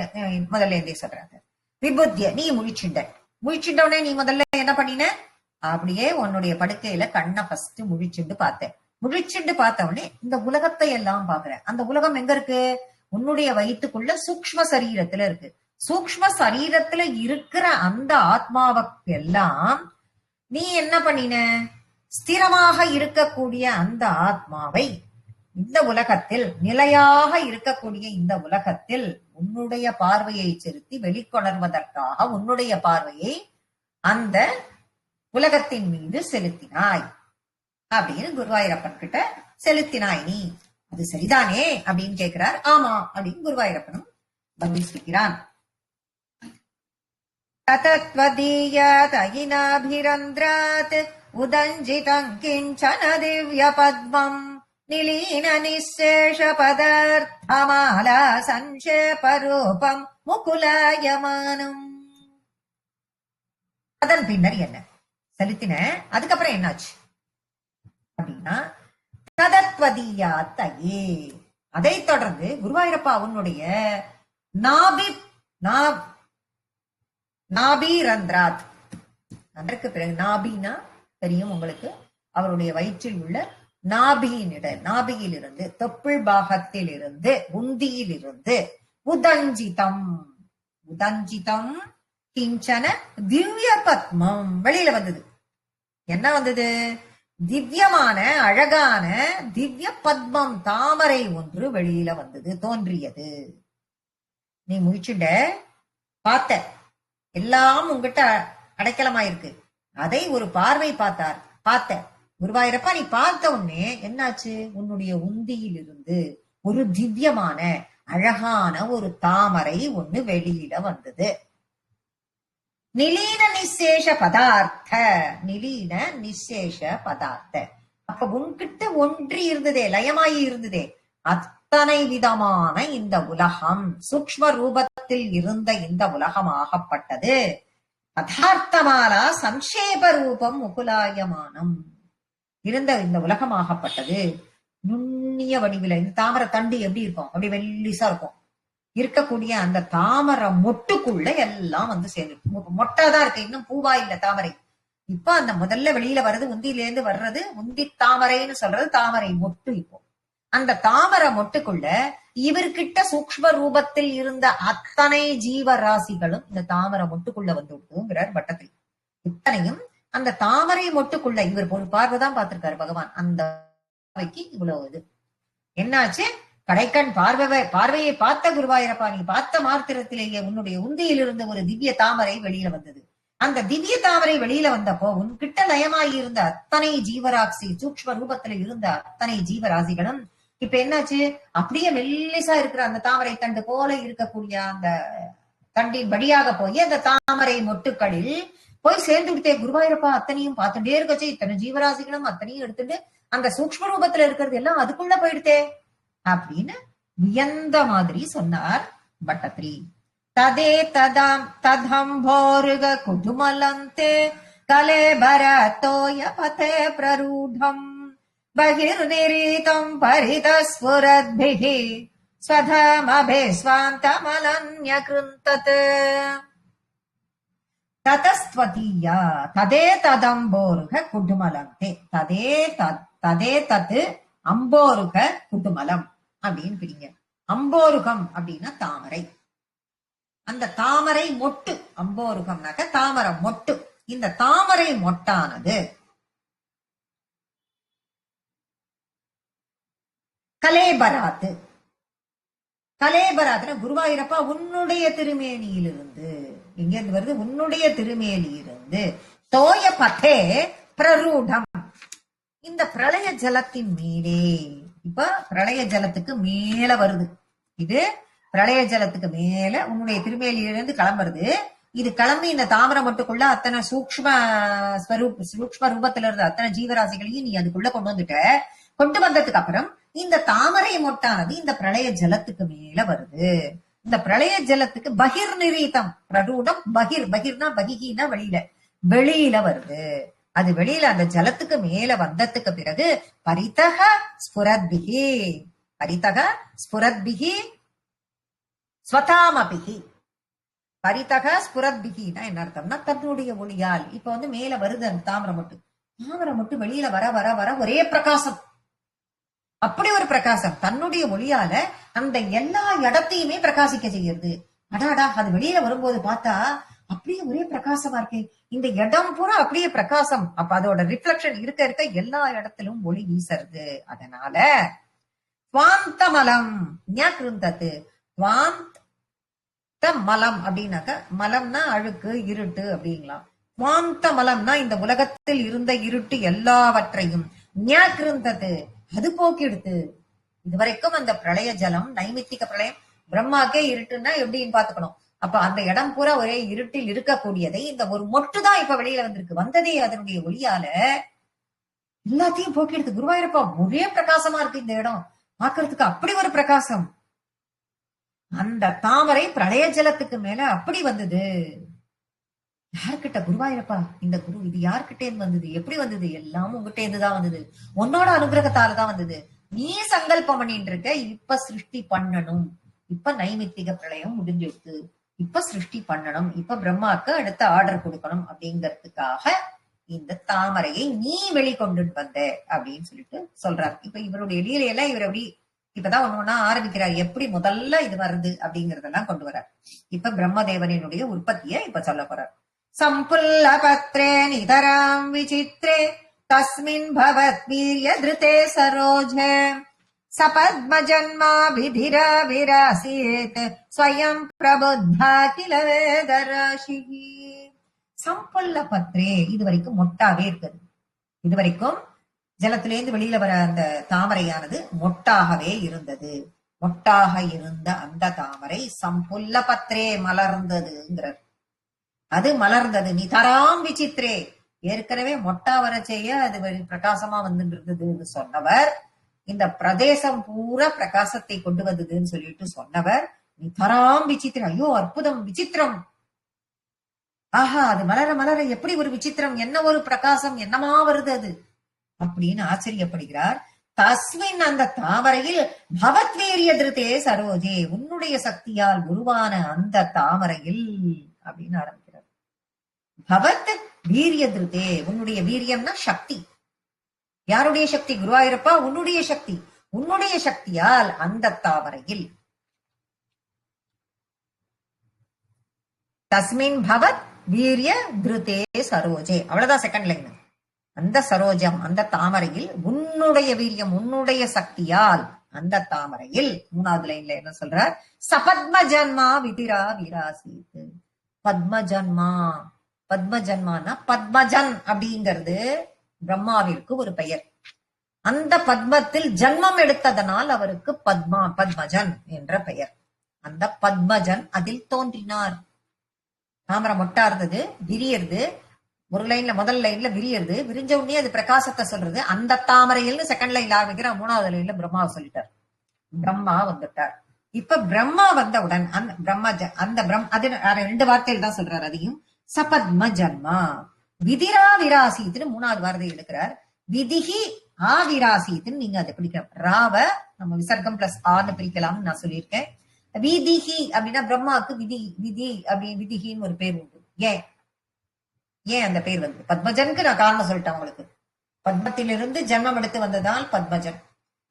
முதல்ல இருந்தே சொல்றாங்க. விபுத்திய, நீ முழிச்சுட்டவனே நீ முதல்ல என்ன பண்ணின? அப்படியே உன்னுடைய படுக்கையில கண்ணை ஃபர்ஸ்ட் முழிச்சுண்டு பார்த்த. முழிச்சுண்டு பார்த்தவனே இந்த உலகத்தை எல்லாம் பாக்குற. அந்த உலகம் எங்க இருக்கு? உன்னுடைய வயிற்றுக்குள்ள சூக்ஷ்ம சரீரத்துல இருக்கு. சூக்ஷ்ம சரீரத்துல இருக்கிற அந்த ஆத்மாவுக்கு எல்லாம் நீ என்ன பண்ணின? ஸ்திரமாக இருக்கக்கூடிய அந்த ஆத்மாவை இந்த உலகத்தில், நிலையாக இருக்கக்கூடிய இந்த உலகத்தில் உன்னுடைய பார்வையை செலுத்தி வெளிக்கொணர்வதற்காக உன்னுடைய பார்வையை அந்த உலகத்தின் மீது செலுத்தினாய் அப்படின்னு குருவாயூரப்பன் கிட்ட செலுத்தினாய் நீ. அது சரிதானே அப்படின்னு கேட்கிறார். ஆமா அப்படின்னு குருவாயூரப்பனும் பதில் சொல்கிறான். ததத்வதீயாதயினாபிரந்திராத் உதஞ்சிதம் கிஞ்சன திவ்ய பத்மம் நிலீன நிசேஷ பதார்த்தமாலா சஞ்சேபரூபம் முகுலாயமானம். அதன் பின்னர் என்ன செலுத்தின? அதுக்கப்புறம் என்னாச்சு அப்படின்னா, ததத்வதீயாத்தையே, அதை தொடர்ந்து குருவாயூரப்பா உன்னுடைய நாபீரந்திராத், அதற்கு பிறகு நாபினா தெரியும் உங்களுக்கு, அவருடைய வயிற்றில் உள்ள நாபியிலிருந்து, தொப்புள் பாகத்தில் இருந்து, உந்தியில் இருந்து, உதஞ்சிதம் கிஞ்சன திவ்ய பத்மம் வெளியில வந்தது. என்ன வந்தது? திவ்யமான அழகான திவ்ய பத்மம் தாமரை ஒன்று வெளியில வந்தது, தோன்றியது. நீ முடிச்சுட்ட, பார்த்த, எல்லாம் உங்ககிட்ட அடைக்கலமாயிருக்கு. அதை ஒரு பார்வை பார்த்த குருவாயிரப்பா, நீ பார்த்த உடனே என்னாச்சு? உன்னுடைய உந்தியில் இருந்து ஒரு திவ்யமான அழகான ஒரு தாமரை ஒண்ணு வெளியில வந்தது. நிலீன நிசேஷ பதார்த்த, நிலீன நிசேஷ பதார்த்த. அப்ப உன்கிட்ட ஒன்றி இருந்ததே, லயமாயி இருந்ததே, அத்தனை விதமான இந்த உலகம், சூக்ஷ்ம ரூபத்தில் இருந்த இந்த உலகமாகப்பட்டது பதார்த்தமாலா சம்ஷேப ரூபம் முகுலாயமானம் இருந்த இந்த உலகமாகப்பட்டது நுண்ணிய வடிவில. இந்த தாமரை தண்டு எப்படி இருக்கும்? அப்படி வெள்ளிசா இருக்கும். இருக்கக்கூடிய அந்த தாமரை மொட்டுக்குள்ள எல்லாம் வந்து சேர்ந்து, மொட்டாதான் இருக்கு, இன்னும் பூவா இல்ல தாமரை. இப்ப அந்த முதல்ல வெளியில வர்றது, உந்தியிலேருந்து வர்றது உந்தி தாமரைன்னு சொல்றது தாமரை மொட்டு. இப்போ அந்த தாமரை மொட்டுக்குள்ள இவர்கிட்ட சூக்ஷ்ம ரூபத்தில் இருந்த அத்தனை ஜீவராசிகளும் இந்த தாமரை மொட்டுக்குள்ள வந்து விடுங்கிறார் பட்டத்தில். இத்தனையும் அந்த தாமரை மொட்டுக்குள்ள இவர் ஒரு பார்வைதான் பார்த்திருக்காரு பகவான். அந்த இவ்வளவு இது என்னாச்சு? கடைக்கண் பார்வையை பார்த்த குருவாயிரப்பா, நீ பார்த்த மாத்திரத்திலேயே உன்னுடைய உந்தியில் இருந்த ஒரு திவ்ய தாமரை வெளியில வந்தது. அந்த திவ்ய தாமரை வெளியில வந்தப்போ உன்கிட்ட லயமாயி இருந்த அத்தனை ஜீவராசி, சூக்ஷ்ம ரூபத்துல இருந்த அத்தனை ஜீவராசிகளும் இப்ப என்னாச்சு? அப்படியே மெல்லிசா இருக்கிற அந்த தாமரை தண்டு போல இருக்கக்கூடிய அந்த தண்டின் வழியாக போய் அந்த தாமரை மொட்டுக்களில் போய் சேர்ந்து விட்டே குருவாயிரப்பா. அத்தனையும் பார்த்துட்டே இருக்கச்சு, இத்தனை ஜீவராசிகளும் அத்தனையும் எடுத்துட்டு அந்த சூக்ஷ்ம ரூபத்துல இருக்கிறது எல்லாம் அதுக்குள்ள போயிடுதே அப்படின்னு வியந்த மாதிரி சொன்னார் பட்டத்ரி. ததே ததம்போருக குதுமலந்தே கலேபர தோய பதே பிரரூடம் பகிர்நிரீதம் பரிதஸ்ஃபுரத்பிஹி ஸ்வதமபே ஸ்வாந்தமலன்யக்ருந்தத். ததஸ்த்வதீயா ததே ததம்போருக குதுமலந்தே, ததே தது அம்போருக குதுமலம் அப்படின்னு பிடிங்க. அம்போருகம் அப்படின்னா தாமரை, அந்த தாமரை மொட்டு. அம்போருகம்னாக்க தாமரை மொட்டு. இந்த தாமரை மொட்டானது கலேபராத்து. கலேபராத்துல குருவாயிரப்பா உன்னுடைய திருமேனியிலிருந்து, இங்க இருந்து வருது, உன்னுடைய திருமேனியிலிருந்து தோய பதே பிரரூடம், இந்த பிரளய ஜலத்தின் மேலே. இப்ப பிரளய ஜலத்துக்கு மேல வருது இது. பிரளய ஜலத்துக்கு மேல உன்னுடைய திருமேலியிலிருந்து கிளம்புறது. இது கிளம்பி இந்த தாமரை மட்டுக்குள்ள அத்தனை சூக்ஷ்ம ரூபத்துல இருந்த அத்தனை ஜீவராசிகளையும் நீ அதுக்குள்ள கொண்டு வந்துட்ட. கொண்டு வந்ததுக்கு அப்புறம் இந்த தாமரை மொட்டானது இந்த பிரளய ஜலத்துக்கு மேல வருது. இந்த பிரளய ஜலத்துக்கு பகிர் நிரீதம் பிரரூடம். பகிர்னா பகிகினா வெளியில வருது. அது வெளியில அந்த ஜலத்துக்கு மேல வந்ததுக்கு பிறகு பரிதக ஸ்புரத்பிகி ஸ்வதாமபிகி. பரிதக ஸ்புரத்பிகினா என்ன அர்த்தம்னா தன்னுடைய ஒளியால். இப்ப வந்து மேல வருது அந்த தாமரை மட்டும் வெளியில வர வர வர ஒரே பிரகாசம். அப்படி ஒரு பிரகாசம் தன்னுடைய ஒளியால அந்த எல்லா இடத்தையுமே பிரகாசிக்க செய்யுது. அடாடா, அது வெளியில வரும்போது பார்த்தா அப்படியே ஒரே பிரகாசமா இருக்கு. இந்த இடம் பூரா அப்படியே பிரகாசம். அப்ப அதோட ரிஃப்ளெக்ஷன் இருக்க எல்லா இடத்திலும் ஒளி வீசறது. அதனால துவாந்தமலம் ஞாக்கிருந்தது. துவாந்த மலம் அப்படின்னாக்க, மலம்னா அழுக்கு, இருட்டு அப்படிங்களாம். துவாந்த மலம்னா இந்த உலகத்தில் இருந்த இருட்டு எல்லாவற்றையும் ஞாக்கிருந்தது அது போக்கிடுத்து. இதுவரைக்கும் அந்த பிரளய ஜலம், நைமித்திக பிரளயம், பிரம்மாக்கே இருட்டுன்னா எப்படின்னு பாத்துக்கணும். அப்ப அந்த இடம் பூரா ஒரே இருட்டில் இருக்கக்கூடியதை இந்த ஒரு மொட்டுதான் இப்ப வெளியில வந்திருக்கு. வந்ததே அதனுடைய ஒளியால எல்லாத்தையும் போக்கிடுது. குருவாயிரப்பா ஒரே பிரகாசமா இருக்கு இந்த இடம் பாக்குறதுக்கு. அப்படி ஒரு பிரகாசம் அந்த தாமரை பிரளய ஜலத்துக்கு மேல அப்படி வந்தது. யார்கிட்ட? குருவாயிரப்பா, இந்த குரு இது யார்கிட்ட இருந்து வந்தது? எப்படி வந்தது? எல்லாம் உங்ககிட்ட இருந்துதான் வந்தது. உன்னோட அனுகிரகத்தாலதான் வந்தது. நீ சங்கல்பம் பண்ணிட்டு இருக்க. இப்ப சிருஷ்டி பண்ணணும். இப்ப நைமித்திக பிரளயம் முடிஞ்சிருக்கு. இப்ப சிருஷ்டி பண்ணணும். இப்ப பிரம்மாக்கு அடுத்த ஆர்டர் கொடுக்கணும் அப்படிங்கறதுக்காக இந்த தாமரையை நீ வெளிக்கொண்டு வந்த அப்படின்னு சொல்லிட்டு சொல்றாரு. இப்ப இவருடைய லீலையெல்லாம் இவர் அப்படி இப்பதான் ஒண்ணு ஆரம்பிக்கிறார், எப்படி முதல்ல இது வருது அப்படிங்கறதெல்லாம் கொண்டு வர்றார். இப்ப பிரம்மதேவனினுடைய உற்பத்தியை இப்ப சொல்ல போறார். சம்புல்ல பத்ரே நிதராம் விசித்ரே தஸ்மின் பவத் வீரிய திருதே சரோஜே சபத்மஜன்மா விதிரா விராசீத் ஸ்வயம் பிரபுத்தா கில வேதராசி. சம்புல்ல பத்ரே இதுவரைக்கும் மொட்டாவே இருக்குது. இதுவரைக்கும் ஜலத்திலேருந்து வெளியில வர அந்த தாமரையானது மொட்டாகவே இருந்தது. மொட்டாக இருந்த அந்த தாமரை சம்புல்ல பத்ரே மலர்ந்ததுங்கிறார். அது மலர்ந்தது. நிதராம் விசித்ரே ஏற்கனவே மொட்டா வர செய்ய அது பிரகாசமா வந்துட்டு இருந்ததுன்னு சொன்னவர், இந்த பிரதேசம் பூரா பிரகாசத்தை கொண்டு வந்ததுன்னு சொல்லிட்டு சொன்னவர் நிதராம் விசித்திரம். ஐயோ அற்புதம், விசித்திரம், ஆஹா அது மலர மலர எப்படி ஒரு விசித்திரம், என்ன ஒரு பிரகாசம், என்னமா வருது அது அப்படின்னு ஆச்சரியப்படுகிறார். தஸ்மின் அந்த தாமரையில் பவத் வீரிய திருதே சரோஜே உன்னுடைய சக்தியால் உருவான அந்த தாமரையில் அப்படின்னு ஆரம்பிக்கிறார். பவத் வீரிய திருதே உன்னுடைய வீரியம்னா சக்தி. யாருடைய சக்தி? குருவாயூரப்பா உன்னுடைய சக்தி. உன்னுடைய சக்தியால் அந்த தாமரையில் தஸ்மின் பவத் வீரிய திருதே சரோஜே, அவ்வளவுதான் செகண்ட் லைன். அந்த சரோஜம் அந்த தாமரையில் உன்னுடைய வீரியம் உன்னுடைய சக்தியால் அந்த தாமரையில். மூணாவது லைன்ல என்ன சொல்றார்? சபத்ம ஜன்மா விதிரா விராசீத். பத்மஜன்மா, பத்மஜன்மானா பத்மஜன் அப்படிங்கிறது பிரம்மாவிற்கு ஒரு பெயர். அந்த பத்மத்தில் ஜன்மம் எடுத்ததனால் அவருக்கு பத்மஜன் என்ற பெயர். அந்த பத்மஜன் அதில் தோன்றினார். தாமரை மொட்டா இருந்தது, விரியறது. ஒரு லைன்ல முதல் லைன்ல விரியறது, விரிஞ்ச உடனே அது பிரகாசத்தை சொல்றது. அந்த தாமரையில் செகண்ட் லைன்ல ஆரம்பிக்கிற, மூணாவது லைன்ல பிரம்மாவை சொல்லிட்டார். பிரம்மா வந்துட்டார். இப்ப பிரம்மா வந்தவுடன் அது ரெண்டு வார்த்தையில் தான் சொல்றாரு. அதையும் சபத்ம ஜன்மா விதிரா விராசீத்துன்னு மூணாவது வார்த்தை எடுக்கிறார். விதிகி ஆவிராசீத்துன்னு நீங்க அதை பிடிக்கலாம். ராவ நம்ம விசர்க்கம் பிளஸ் ஆன்னு பிரிக்கலாம்னு நான் சொல்லியிருக்கேன். விதிகி அப்படின்னா பிரம்மாவுக்கு விதி விதி அப்படி விதிகின்னு ஒரு பேர் உண்டு. ஏன் அந்த பேர் வந்து பத்மஜனுக்கு நான் காரணம் சொல்லிட்டேன் உங்களுக்கு. பத்மத்திலிருந்து ஜென்மம் எடுத்து வந்ததால் பத்மஜன்.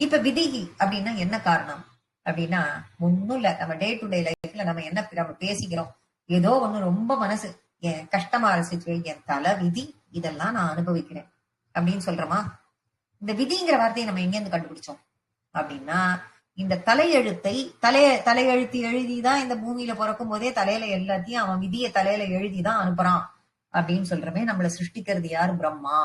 இப்ப விதிகி அப்படின்னா என்ன காரணம் அப்படின்னா ஒண்ணும் இல்ல, நம்ம டே டு டே லைஃப்ல நம்ம பேசிக்கிறோம். ஏதோ ஒண்ணு ரொம்ப மனசு என் கஷ்டமா இருந்துச்சு, என் தலை விதி இதெல்லாம் நான் அனுபவிக்கிறேன் அப்படின்னு சொல்றோமா? இந்த விதிங்கிற வார்த்தையை நம்ம எங்க இருந்து கண்டுபிடிச்சோம் அப்படின்னா, இந்த தலையெழுத்தை தலையெழுத்து எழுதிதான் இந்த பூமியில பிறக்கும் போதே தலையில எல்லாத்தையும் அவன் விதியை தலையில எழுதிதான் அனுப்புறான் அப்படின்னு சொல்றமே. நம்மளை சிருஷ்டிக்கிறது யாரு? பிரம்மா.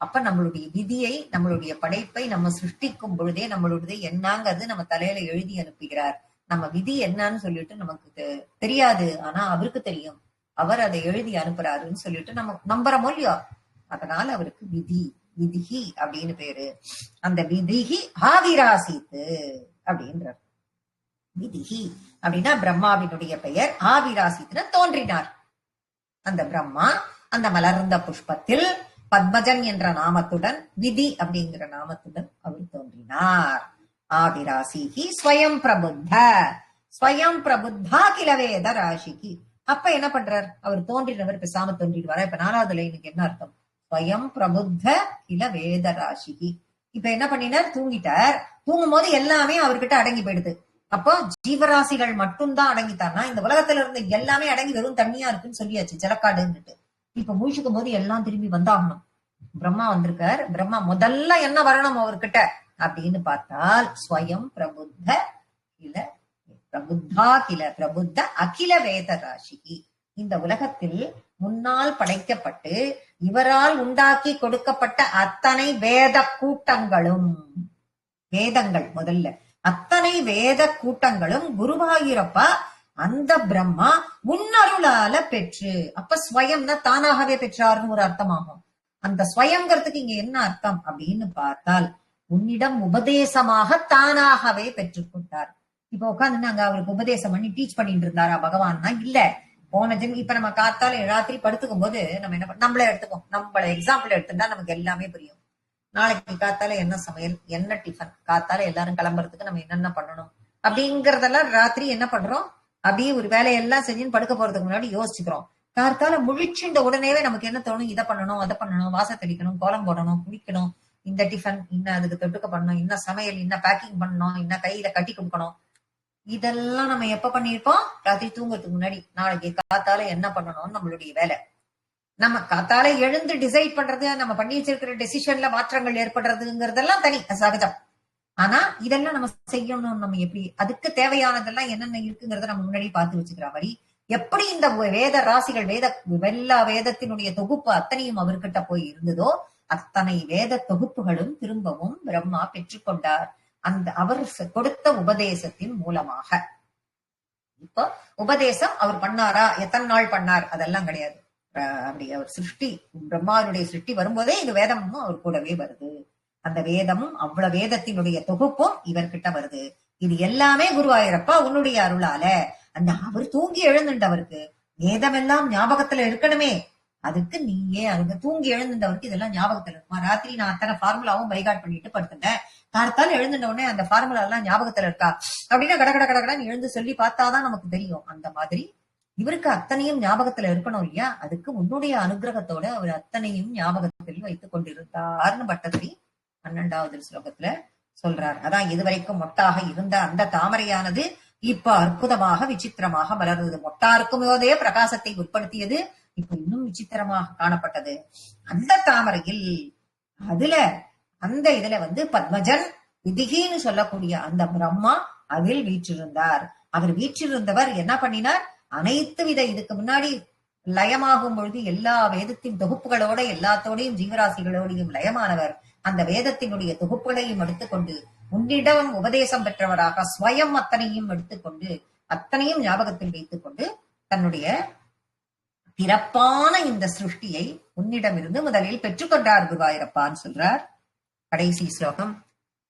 அப்ப நம்மளுடைய விதியை நம்மளுடைய படைப்பை நம்ம சிருஷ்டிக்கும் பொழுதே நம்மளுடைய என்னங்கிறது நம்ம தலையில எழுதி அனுப்புகிறார். நம்ம விதி என்னன்னு சொல்லிட்டு நமக்கு தெரியாது, ஆனா அவருக்கு தெரியும். அவர் அதை எழுதி அனுப்புறாருன்னு சொல்லிட்டு நம்ம நம்புறோமோ இல்லையோ, அதனால அவருக்கு விதிகி அப்படின்னு பேரு. அந்த விதிகி ஆவிராசித்து அப்படின்றார். விதிகி அப்படின்னா பிரம்மாவினுடைய பெயர். ஆவிராசித்துன்னு தோன்றினார். அந்த பிரம்மா அந்த மலர்ந்த புஷ்பத்தில் பத்மஜன் என்ற நாமத்துடன் விதி அப்படிங்கிற நாமத்துடன் அவர் தோன்றினார். ஆவிராசிகி ஸ்வயம் பிரபுத்தா கில வேத ராசிக்கு. அப்ப என்ன பண்றார்? அவர் தோன்றினவர் பேசாம தோன்றிடுவாரா? இப்ப நாலாவது லைனுக்கு என்ன அர்த்தம்? ஸ்வயம் பிரபுத்த கில வேத ராசிக்கு. இப்ப என்ன பண்ணினார்? தூங்கிட்டார். தூங்கும் போது எல்லாமே அவர்கிட்ட அடங்கி போயிடுது. அப்போ ஜீவராசிகள் மட்டும்தான் அடங்கிட்டார்னா இந்த உலகத்துல இருந்து எல்லாமே அடங்கி வெறும் தண்ணியா இருக்குன்னு சொல்லியாச்சு, ஜலக்காடுன்னுட்டு. இப்ப முழிச்சுக்கும் போது எல்லாம் திரும்பி வந்தாகணும். பிரம்மா வந்திருக்கார். பிரம்மா முதல்ல என்ன வரணும் அவர்கிட்ட அப்படின்னு பார்த்தால் ஸ்வயம் பிரபுத்த கில பிரபுத்த அகில வேத ராசிக்கு. இந்த உலகத்தில் முன்னால் படைக்கப்பட்டு இவரால் உண்டாக்கி கொடுக்கப்பட்ட அத்தனை வேத கூட்டங்களும், வேதங்கள் முதல்ல அத்தனை வேத கூட்டங்களும் குருவாயூரப்பா அந்த பிரம்மா உன்னருளால பெற்று. அப்ப ஸ்வயம்னா தானாகவே பெற்றார்னு ஒரு அர்த்தமாகும். அந்த ஸ்வயங்கிறதுக்கு இங்க என்ன அர்த்தம் அப்படின்னு பார்த்தால், உன்னிடம் உபதேசமாக தானாகவே பெற்றுக்கொண்டார். இப்ப உட்காந்து அங்க அவருக்கு உபதேசம் பண்ணி டீச் பண்ணிட்டு இருந்தாரா பகவான்னா? இல்ல. போன ஜென்மம் இப்ப நம்ம காத்தால ராத்திரி படுத்துக்கும் போது நம்ம என்ன நம்மள எடுத்துக்கோம், நம்மள எக்ஸாம்பிள் எடுத்துட்டா நமக்கு எல்லாமே புரியும். நாளைக்கு காத்தால என்ன சமையல், என்ன டிஃபன், காத்தால எல்லாரும் கிளம்புறதுக்கு நம்ம என்னென்ன பண்ணணும் அப்படிங்கறதெல்லாம் ராத்திரி என்ன பண்றோம், அப்படியே ஒரு வேலையெல்லாம் செஞ்சுன்னு படுக்க போறதுக்கு முன்னாடி யோசிச்சுக்கிறோம். காத்தால முழிச்சுண்ட உடனேவே நமக்கு என்ன தோணும்? இதை பண்ணணும், அதை பண்ணணும், வாச தெளிக்கணும், கோலம் போடணும், குளிக்கணும், இந்த டிஃபன் இன்னும் அதுக்கு தொட்டுக்க பண்ணணும், இன்னும் சமையல், இன்னும் பேக்கிங் பண்ணணும், இன்னும் கையில கட்டி கொடுக்கணும். இதெல்லாம் நம்ம எப்ப பண்ணிருப்போம்? ராத்திரி தூங்குறதுக்கு முன்னாடி. நாளைக்கு காத்தால என்ன பண்ணணும்னு நம்மளுடைய வேலை. நம்ம காத்தால எழுந்து டிசைட் பண்றது, நம்ம பண்ணி வச்சிருக்கிற டெசிஷன்ல மாற்றங்கள் ஏற்படுறதுங்கிறதெல்லாம் தனி சகஜம். ஆனா இதெல்லாம் நம்ம செய்யணும். நம்ம எப்படி அதுக்கு தேவையானதெல்லாம் என்னென்ன இருக்குங்கிறத நம்ம முன்னாடி பார்த்து வச்சுக்கிற மாதிரி, எப்படி இந்த வேத ராசிகள் எல்லா வேதத்தினுடைய தொகுப்பு அத்தனையும் அவர்கிட்ட போய் இருந்ததோ அத்தனை வேத தொகுப்புகளும் திரும்பவும் பிரம்மா பெற்றுக்கொண்டார் அந்த அவர் கொடுத்த உபதேசத்தின் மூலமாக. இப்போ உபதேசம் அவர் பண்ணாரா, எத்தனை நாள் பண்ணார் அதெல்லாம் கிடையாது. அப்படி அவர் சிருஷ்டி, பிரம்மாவுடைய சிருஷ்டி வரும்போதே இது வேதமும் அவர் கூடவே வருது. அந்த வேதமும் அவ்வளவு வேதத்தினுடைய தொகுப்பும் இவர்கிட்ட வருது. இது எல்லாமே குருவாயூரப்பா உன்னுடைய அருளால. அந்த அவர் தூங்கி எழுந்துட்டவருக்கு வேதம் எல்லாம் ஞாபகத்துல இருக்கணுமே, அதுக்கு நீயே அதுக்கு தூங்கி எழுந்துட்டவருக்கு இதெல்லாம் ஞாபகத்துல இருக்குமா? ராத்திரி நான் அத்தனை ஃபார்முலாவும் பைகாட் பண்ணிட்டு படுத்துட்டேன், காலத்தால் எழுந்துட்ட உடனே அந்த ஃபார்முலா எல்லாம் ஞாபகத்துல இருக்கா அப்படின்னா கடகடன்னு எழுந்து சொல்லி பார்த்தாதான் நமக்கு தெரியும். அந்த மாதிரி இவருக்கு அத்தனையும் ஞாபகத்துல இருக்கணும் இல்லையா? அதுக்கு உன்னுடைய அனுகிரகத்தோட அவர் அத்தனையும் ஞாபகத்தில் வைத்துக் கொண்டிருந்தார்னு பட்டத்திரி 12வது ஸ்லோகத்துல சொல்றார். அதான் இதுவரைக்கும் மொட்டாக இருந்த அந்த தாமரையானது இப்ப அற்புதமாக விசித்திரமாக மலர்ந்தது. மொட்டா இருக்கும் போதே பிரகாசத்தை உட்படுத்தியது, இப்ப இன்னும் விசித்திரமாக காணப்பட்டது. அந்த தாமரையில் அந்த இதுல பத்மஜன் விதிகின்னு சொல்லக்கூடிய அந்த பிரம்மா அதில் வீற்றிருந்தார். அவர் வீற்றிருந்தவர் என்ன பண்ணினார்? அனைத்து வித இதுக்கு முன்னாடி லயமாகும் பொழுது எல்லா வேதத்தின் தொகுப்புகளோட எல்லாத்தோடையும் ஜீவராசிகளோடையும் லயமானவர். அந்த வேதத்தினுடைய தொகுப்புகளையும் எடுத்துக்கொண்டு உன்னிடம் உபதேசம் பெற்றவராக ஸ்வயம் அத்தனையும் எடுத்துக்கொண்டு அத்தனையும் ஞாபகத்தில் வைத்துக் கொண்டு தன்னுடைய பிறப்பான இந்த சிருஷ்டியை உன்னிடமிருந்து முதலில் பெற்றுக்கொண்டார் குருவாயூரப்பான்னு சொல்றார். கடைசி ஸ்லோகம்.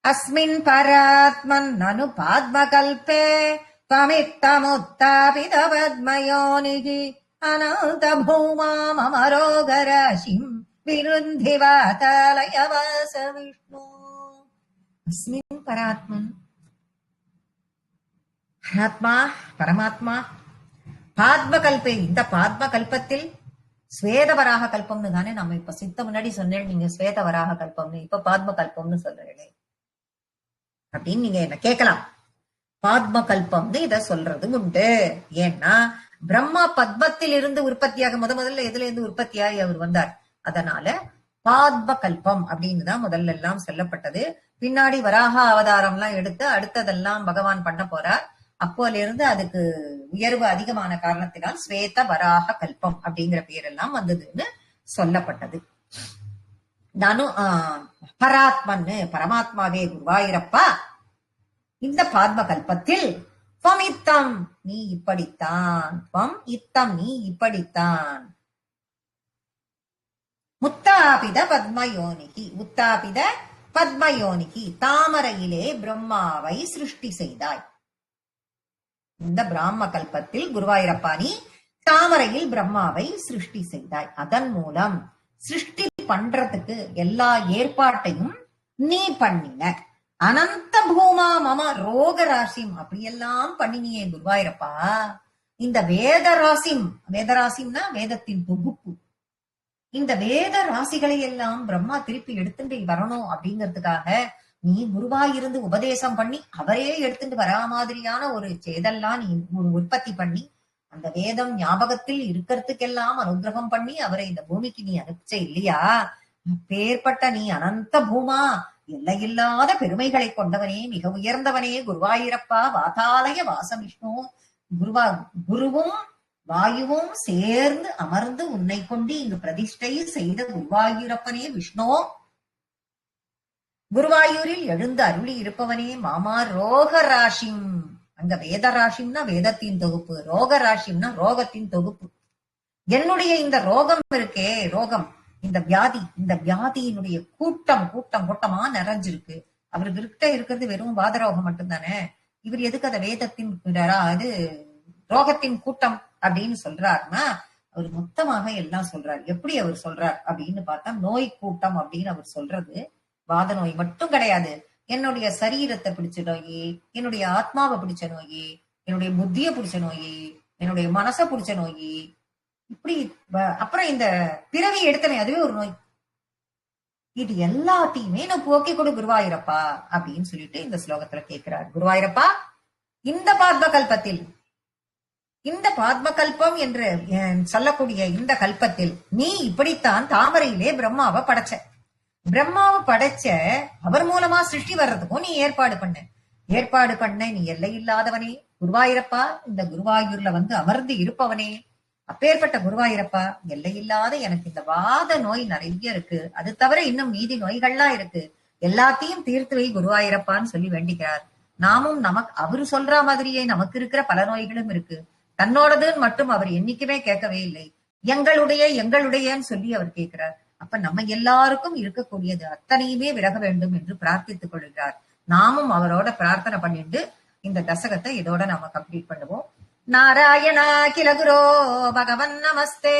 அஸ்மின் பராத்மன் நனு பாத்மகல்பே त्वमित्तमुत्थापितपद्मयोनिः अनन्त भूमाम् अमरोगराशिम् विरुन्धि वातालय वास विष्णु. अस्मिन् परात्मन् ஆத்மா பரமாத்மா பாத்மகல்பே, இந்த பாத்ம கல்பத்தில் ஸ்வேதவராக கல்பம்னு தானே நம்ம இப்ப சித்த முன்னாடி சொன்னேன். நீங்க ஸ்வேதவராக கல்பம்னு இப்ப பாத்ம கல்பம்னு சொல்றீங்களே அப்படின்னு நீங்க என்ன கேட்கலாம். பாத்ம கல்பம்னு இத சொல்றது உண்டு. ஏன்னா பிரம்மா பத்மத்தில் இருந்து உற்பத்தியாக முதல்ல எதுல இருந்து உற்பத்தியாகி அவர் வந்தார். அதனால பாத்ம கல்பம் அப்படின்னு தான் முதல்ல எல்லாம் சொல்லப்பட்டது. பின்னாடி வராக அவதாரம் எல்லாம் எடுத்து அடுத்ததெல்லாம் பகவான் பண்ண போறார். அப்போல இருந்து அதுக்கு உயர்வு அதிகமான காரணத்தினால் ஸ்வேத வராக கல்பம் அப்படிங்கிற பேரெல்லாம் வந்ததுன்னு சொல்லப்பட்டது. நானும் பராத்மன்னு பரமாத்மாவே குருவாயூரப்பா இந்த பாத்ம கல்பத்தில் துவமித்தம் நீ இப்படித்தான், துவம் இத்தம் நீ இப்படித்தான், முத்தாபித பத்மயோனிகி உத்தாபித பத்மயோனிகி தாமரையிலே பிரம்மாவை சிருஷ்டி செய்தாய். இந்த பிராம கல்பத்தில் குருவாயூரப்பா நீ தாமரையில் பிரம்மாவை சிருஷ்டி செய்தாய். அதன் மூலம் சிருஷ்டி பண்றதுக்கு எல்லா ஏற்பாட்டையும் நீ பண்ணின. அனந்த பூமா மம ரோகராசிம் அப்படியெல்லாம் பண்ணினியே குருவாயூரப்பா. இந்த வேதராசிம்னா வேதத்தின் தொகுப்பு. இந்த வேத ராசிகளை எல்லாம் பிரம்மா திருப்பி எடுத்துட்டு வரணும் அப்படிங்கிறதுக்காக நீ குருவாயிருந்து உபதேசம் பண்ணி அவரே எடுத்துட்டு வரா மாதிரியான ஒரு இதெல்லாம் நீ உற்பத்தி பண்ணி அந்த வேதம் ஞாபகத்தில் இருக்கிறதுக்கெல்லாம் அனுகிரகம் பண்ணி அவரை இந்த பூமிக்கு நீ அனுப்பிச்ச இல்லையா? பேர்பட்ட நீ அனந்த பூமா எல்லையில்லாத பெருமைகளை கொண்டவனே, மிக உயர்ந்தவனே குருவாயூரப்பா வாதாலய வாசவிஷ்ணு. குருவும் வாயுவும் சேர்ந்து அமர்ந்து உன்னை கொண்டு இங்கு பிரதிஷ்டை செய்த குருவாயூரப்பனே விஷ்ணு. குருவாயூரில் எழுந்து அருளி இருப்பவனே மாமா ரோகராசிம். அங்க வேதராசிம்னா வேதத்தின் தொகுப்பு, ரோகராசிம்னா ரோகத்தின் தொகுப்பு. என்னுடைய இந்த ரோகம் இருக்கே, ரோகம் இந்த வியாதி, இந்த வியாதியினுடைய கூட்டமா நிறைஞ்சிருக்கு. அவருக்கு கிட்ட இருக்கிறது வெறும் வாதரோகம் மட்டும்தானே. இவர் எதுக்கு அதை வேதத்தின் அது ரோகத்தின் கூட்டம் அப்படின்னு சொல்றாருன்னா அவர் மொத்தமாக எல்லாம் சொல்றாரு. எப்படி அவர் சொல்றார் அப்படின்னு பார்த்தா நோய் கூட்டம் அப்படின்னு அவர் சொல்றது வாத நோய் மட்டும் கிடையாது. என்னுடைய சரீரத்தை பிடிச்ச நோயி, என்னுடைய ஆத்மாவை பிடிச்ச நோயி, என்னுடைய புத்திய பிடிச்ச நோயி, என்னுடைய மனசை பிடிச்ச நோயி, இப்படி அப்புறம் இந்த பிறவி எடுத்தனே அதுவே ஒரு நோய். இது எல்லாத்தையுமே நான் போக்கி கொடு குருவாயூரப்பா அப்படின்னு சொல்லிட்டு இந்த ஸ்லோகத்துல கேட்கிறார். குருவாயூரப்பா, இந்த பாத்ம கல்பத்தில், இந்த பாத்ம கல்பம் என்று சொல்லக்கூடிய இந்த கல்பத்தில் நீ இப்படித்தான் தாமரையிலே பிரம்மாவை படைச்ச. பிரம்மாவை படைச்ச அவர் மூலமா சிருஷ்டி வர்றதுக்கும் நீ ஏற்பாடு பண்ண நீ எல்லை இல்லாதவனே குருவாயூரப்பா, இந்த குருவாயூர்ல வந்து அமர்ந்து இருப்பவனே, அப்பேற்பட்ட குருவாயூரப்பா, எல்லையில்லாத எனக்கு இந்த வாத நோய் நிறைய இருக்கு, அது தவிர இன்னும் மீதி நோய்கள்லாம் இருக்கு, எல்லாத்தையும் தீர்த்து வை குருவாயூரப்பான்னு சொல்லி வேண்டிக்கிறார். நாமும் நமக்கு அவரு சொல்ற மாதிரியே நமக்கு இருக்கிற பல நோய்களும் இருக்கு. தன்னோடதுன்னு மட்டும் அவர் என்னைக்குமே கேட்கவே இல்லை. எங்களுடையன்னு சொல்லி அவர் கேட்கிறார். அப்ப நம்ம எல்லாருக்கும் இருக்கக்கூடியது அத்தனையுமே விலக வேண்டும் என்று பிரார்த்தித்துக் கொள்கிறார். நாமும் அவரோட பிரார்த்தனை பண்ணிட்டு இந்த தசகத்தை இதோட நாம கம்ப்ளீட் பண்ணுவோம். நாராயணா கில குரோ பகவன் நமஸ்தே.